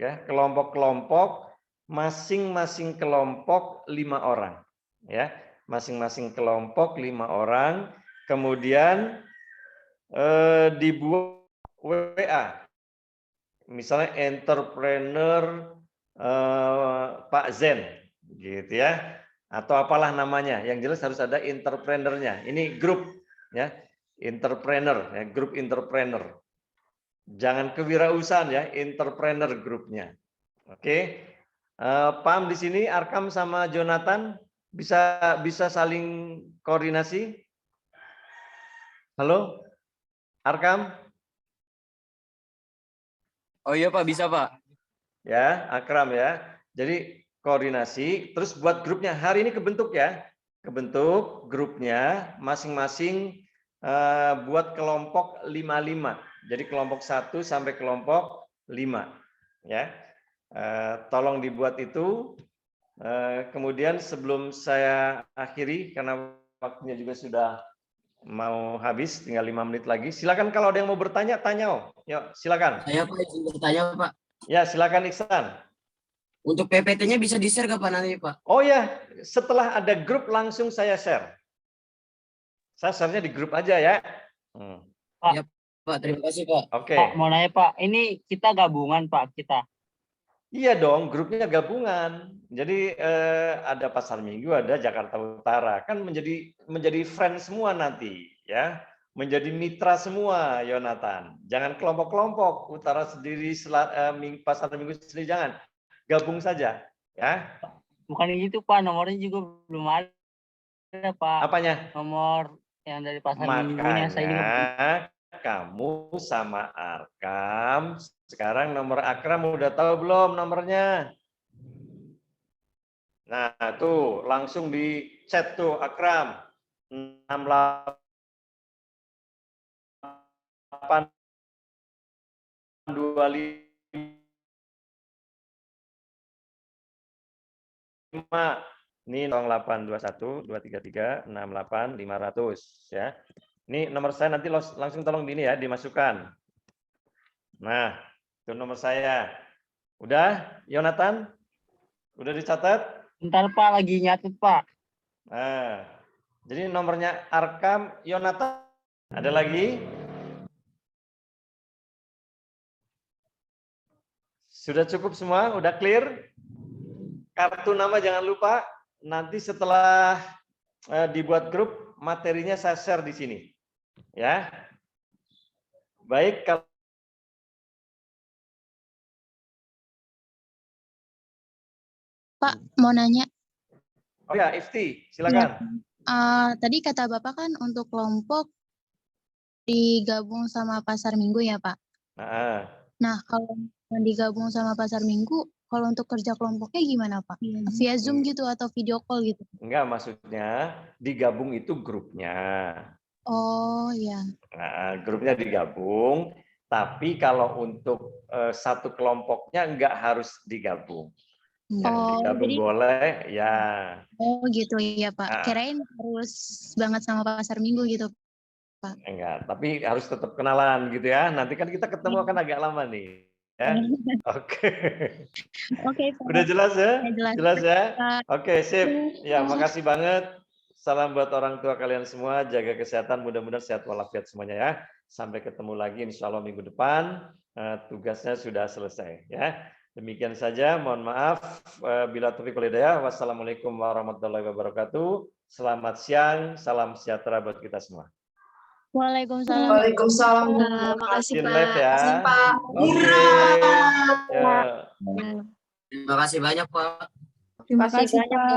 Speaker 1: ya, kelompok-kelompok, masing-masing kelompok 5 orang ya, masing-masing kelompok 5 orang, kemudian dibuat WA, misalnya entrepreneur Pak Zen gitu ya, atau apalah namanya, yang jelas harus ada entrepreneurnya. Ini grup ya, entrepreneur ya, grup entrepreneur. Jangan kewirausahaan ya, entrepreneur grupnya. Oke, paham di sini Arkam sama Jonathan bisa saling koordinasi? Halo, Arkam?
Speaker 8: Oh iya Pak, bisa Pak.
Speaker 1: Ya, Akram ya. Jadi koordinasi, terus buat grupnya. Hari ini kebentuk ya, kebentuk grupnya masing-masing buat kelompok 5-5. Jadi kelompok 1 sampai kelompok 5 ya. Tolong dibuat itu. Kemudian sebelum saya akhiri karena waktunya juga sudah mau habis, tinggal 5 menit lagi. Silakan kalau ada yang mau bertanya, tanya. Yuk, silakan.
Speaker 8: Saya Pak izin bertanya Pak.
Speaker 1: Ya, silakan Iksan.
Speaker 8: Untuk PPT-nya bisa di-share ke Pak nanti Pak?
Speaker 1: Oh ya, setelah ada grup langsung saya share. Saya share-nya di grup aja ya.
Speaker 5: Pak.
Speaker 8: Ya Pak, terima kasih Pak.
Speaker 1: Oke.
Speaker 5: Pak, mau nanya Pak, ini kita gabungan Pak, kita.
Speaker 1: Iya dong, grupnya gabungan. Jadi ada Pasar Minggu, ada Jakarta Utara, kan menjadi friend semua nanti, ya, menjadi mitra semua, Yonatan. Jangan kelompok-kelompok, Utara sendiri, Pasar Minggu sendiri, jangan, gabung saja, ya.
Speaker 5: Bukan gitu Pak, nomornya juga belum ada Pak.
Speaker 1: Apanya?
Speaker 5: Nomor yang dari Pasar Minggunya saya juga.
Speaker 1: Kamu sama Arkam, sekarang nomor Akram udah tahu belum nomornya? Nah, tuh langsung di chat tuh Akram 6825. Ini 0821 233 68 500 ya. Ini nomor saya, nanti langsung tolong ini ya dimasukkan. Nah, itu nomor saya. Udah, Yonatan? Udah dicatat?
Speaker 5: Bentar Pak, lagi nyatet Pak.
Speaker 1: Nah, jadi nomornya Arkam, Yonatan. Ada lagi? Sudah cukup semua? Udah clear? Kartu nama jangan lupa. Nanti setelah dibuat grup, materinya saya share di sini. Ya. Baik, kalau
Speaker 3: Pak, mau nanya.
Speaker 1: Oh ya, Ifti, silakan.
Speaker 3: Tadi kata Bapak kan untuk kelompok digabung sama Pasar Minggu ya, Pak? Nah, kalau digabung sama Pasar Minggu, kalau untuk kerja kelompoknya gimana, Pak? Via Zoom gitu atau video call gitu?
Speaker 1: Enggak, maksudnya digabung itu grupnya.
Speaker 3: Oh, ya.
Speaker 1: Nah, grupnya digabung, tapi kalau untuk satu kelompoknya enggak harus digabung. Yang digabung
Speaker 3: jadi,
Speaker 1: boleh, ya.
Speaker 3: Oh, gitu ya, Pak. Kirain harus banget sama Pasar Minggu gitu, Pak.
Speaker 1: Enggak, tapi harus tetap kenalan gitu ya. Nanti kan kita ketemu kan agak lama nih. Ya. Oke.
Speaker 3: Oke,
Speaker 1: Udah jelas ya? Jelas ya? Oke, sip. Ya,
Speaker 3: Pak.
Speaker 1: makasih banget. Salam buat orang tua kalian semua. Jaga kesehatan, mudah-mudahan sehat walafiat semuanya ya. Sampai ketemu lagi insya Allah minggu depan. Tugasnya sudah selesai ya. Demikian saja. Mohon maaf. Bila taufiq wal hidayah. Wassalamualaikum warahmatullahi wabarakatuh. Selamat siang. Salam sejahtera buat kita semua.
Speaker 3: Waalaikumsalam.
Speaker 4: Waalaikumsalam.
Speaker 9: Makasih
Speaker 1: In
Speaker 9: Pak.
Speaker 1: live ya.
Speaker 4: Makasih, Pak.
Speaker 1: Oke. Ya.
Speaker 8: Terima kasih banyak Pak.
Speaker 10: Terima kasih banyak Pak.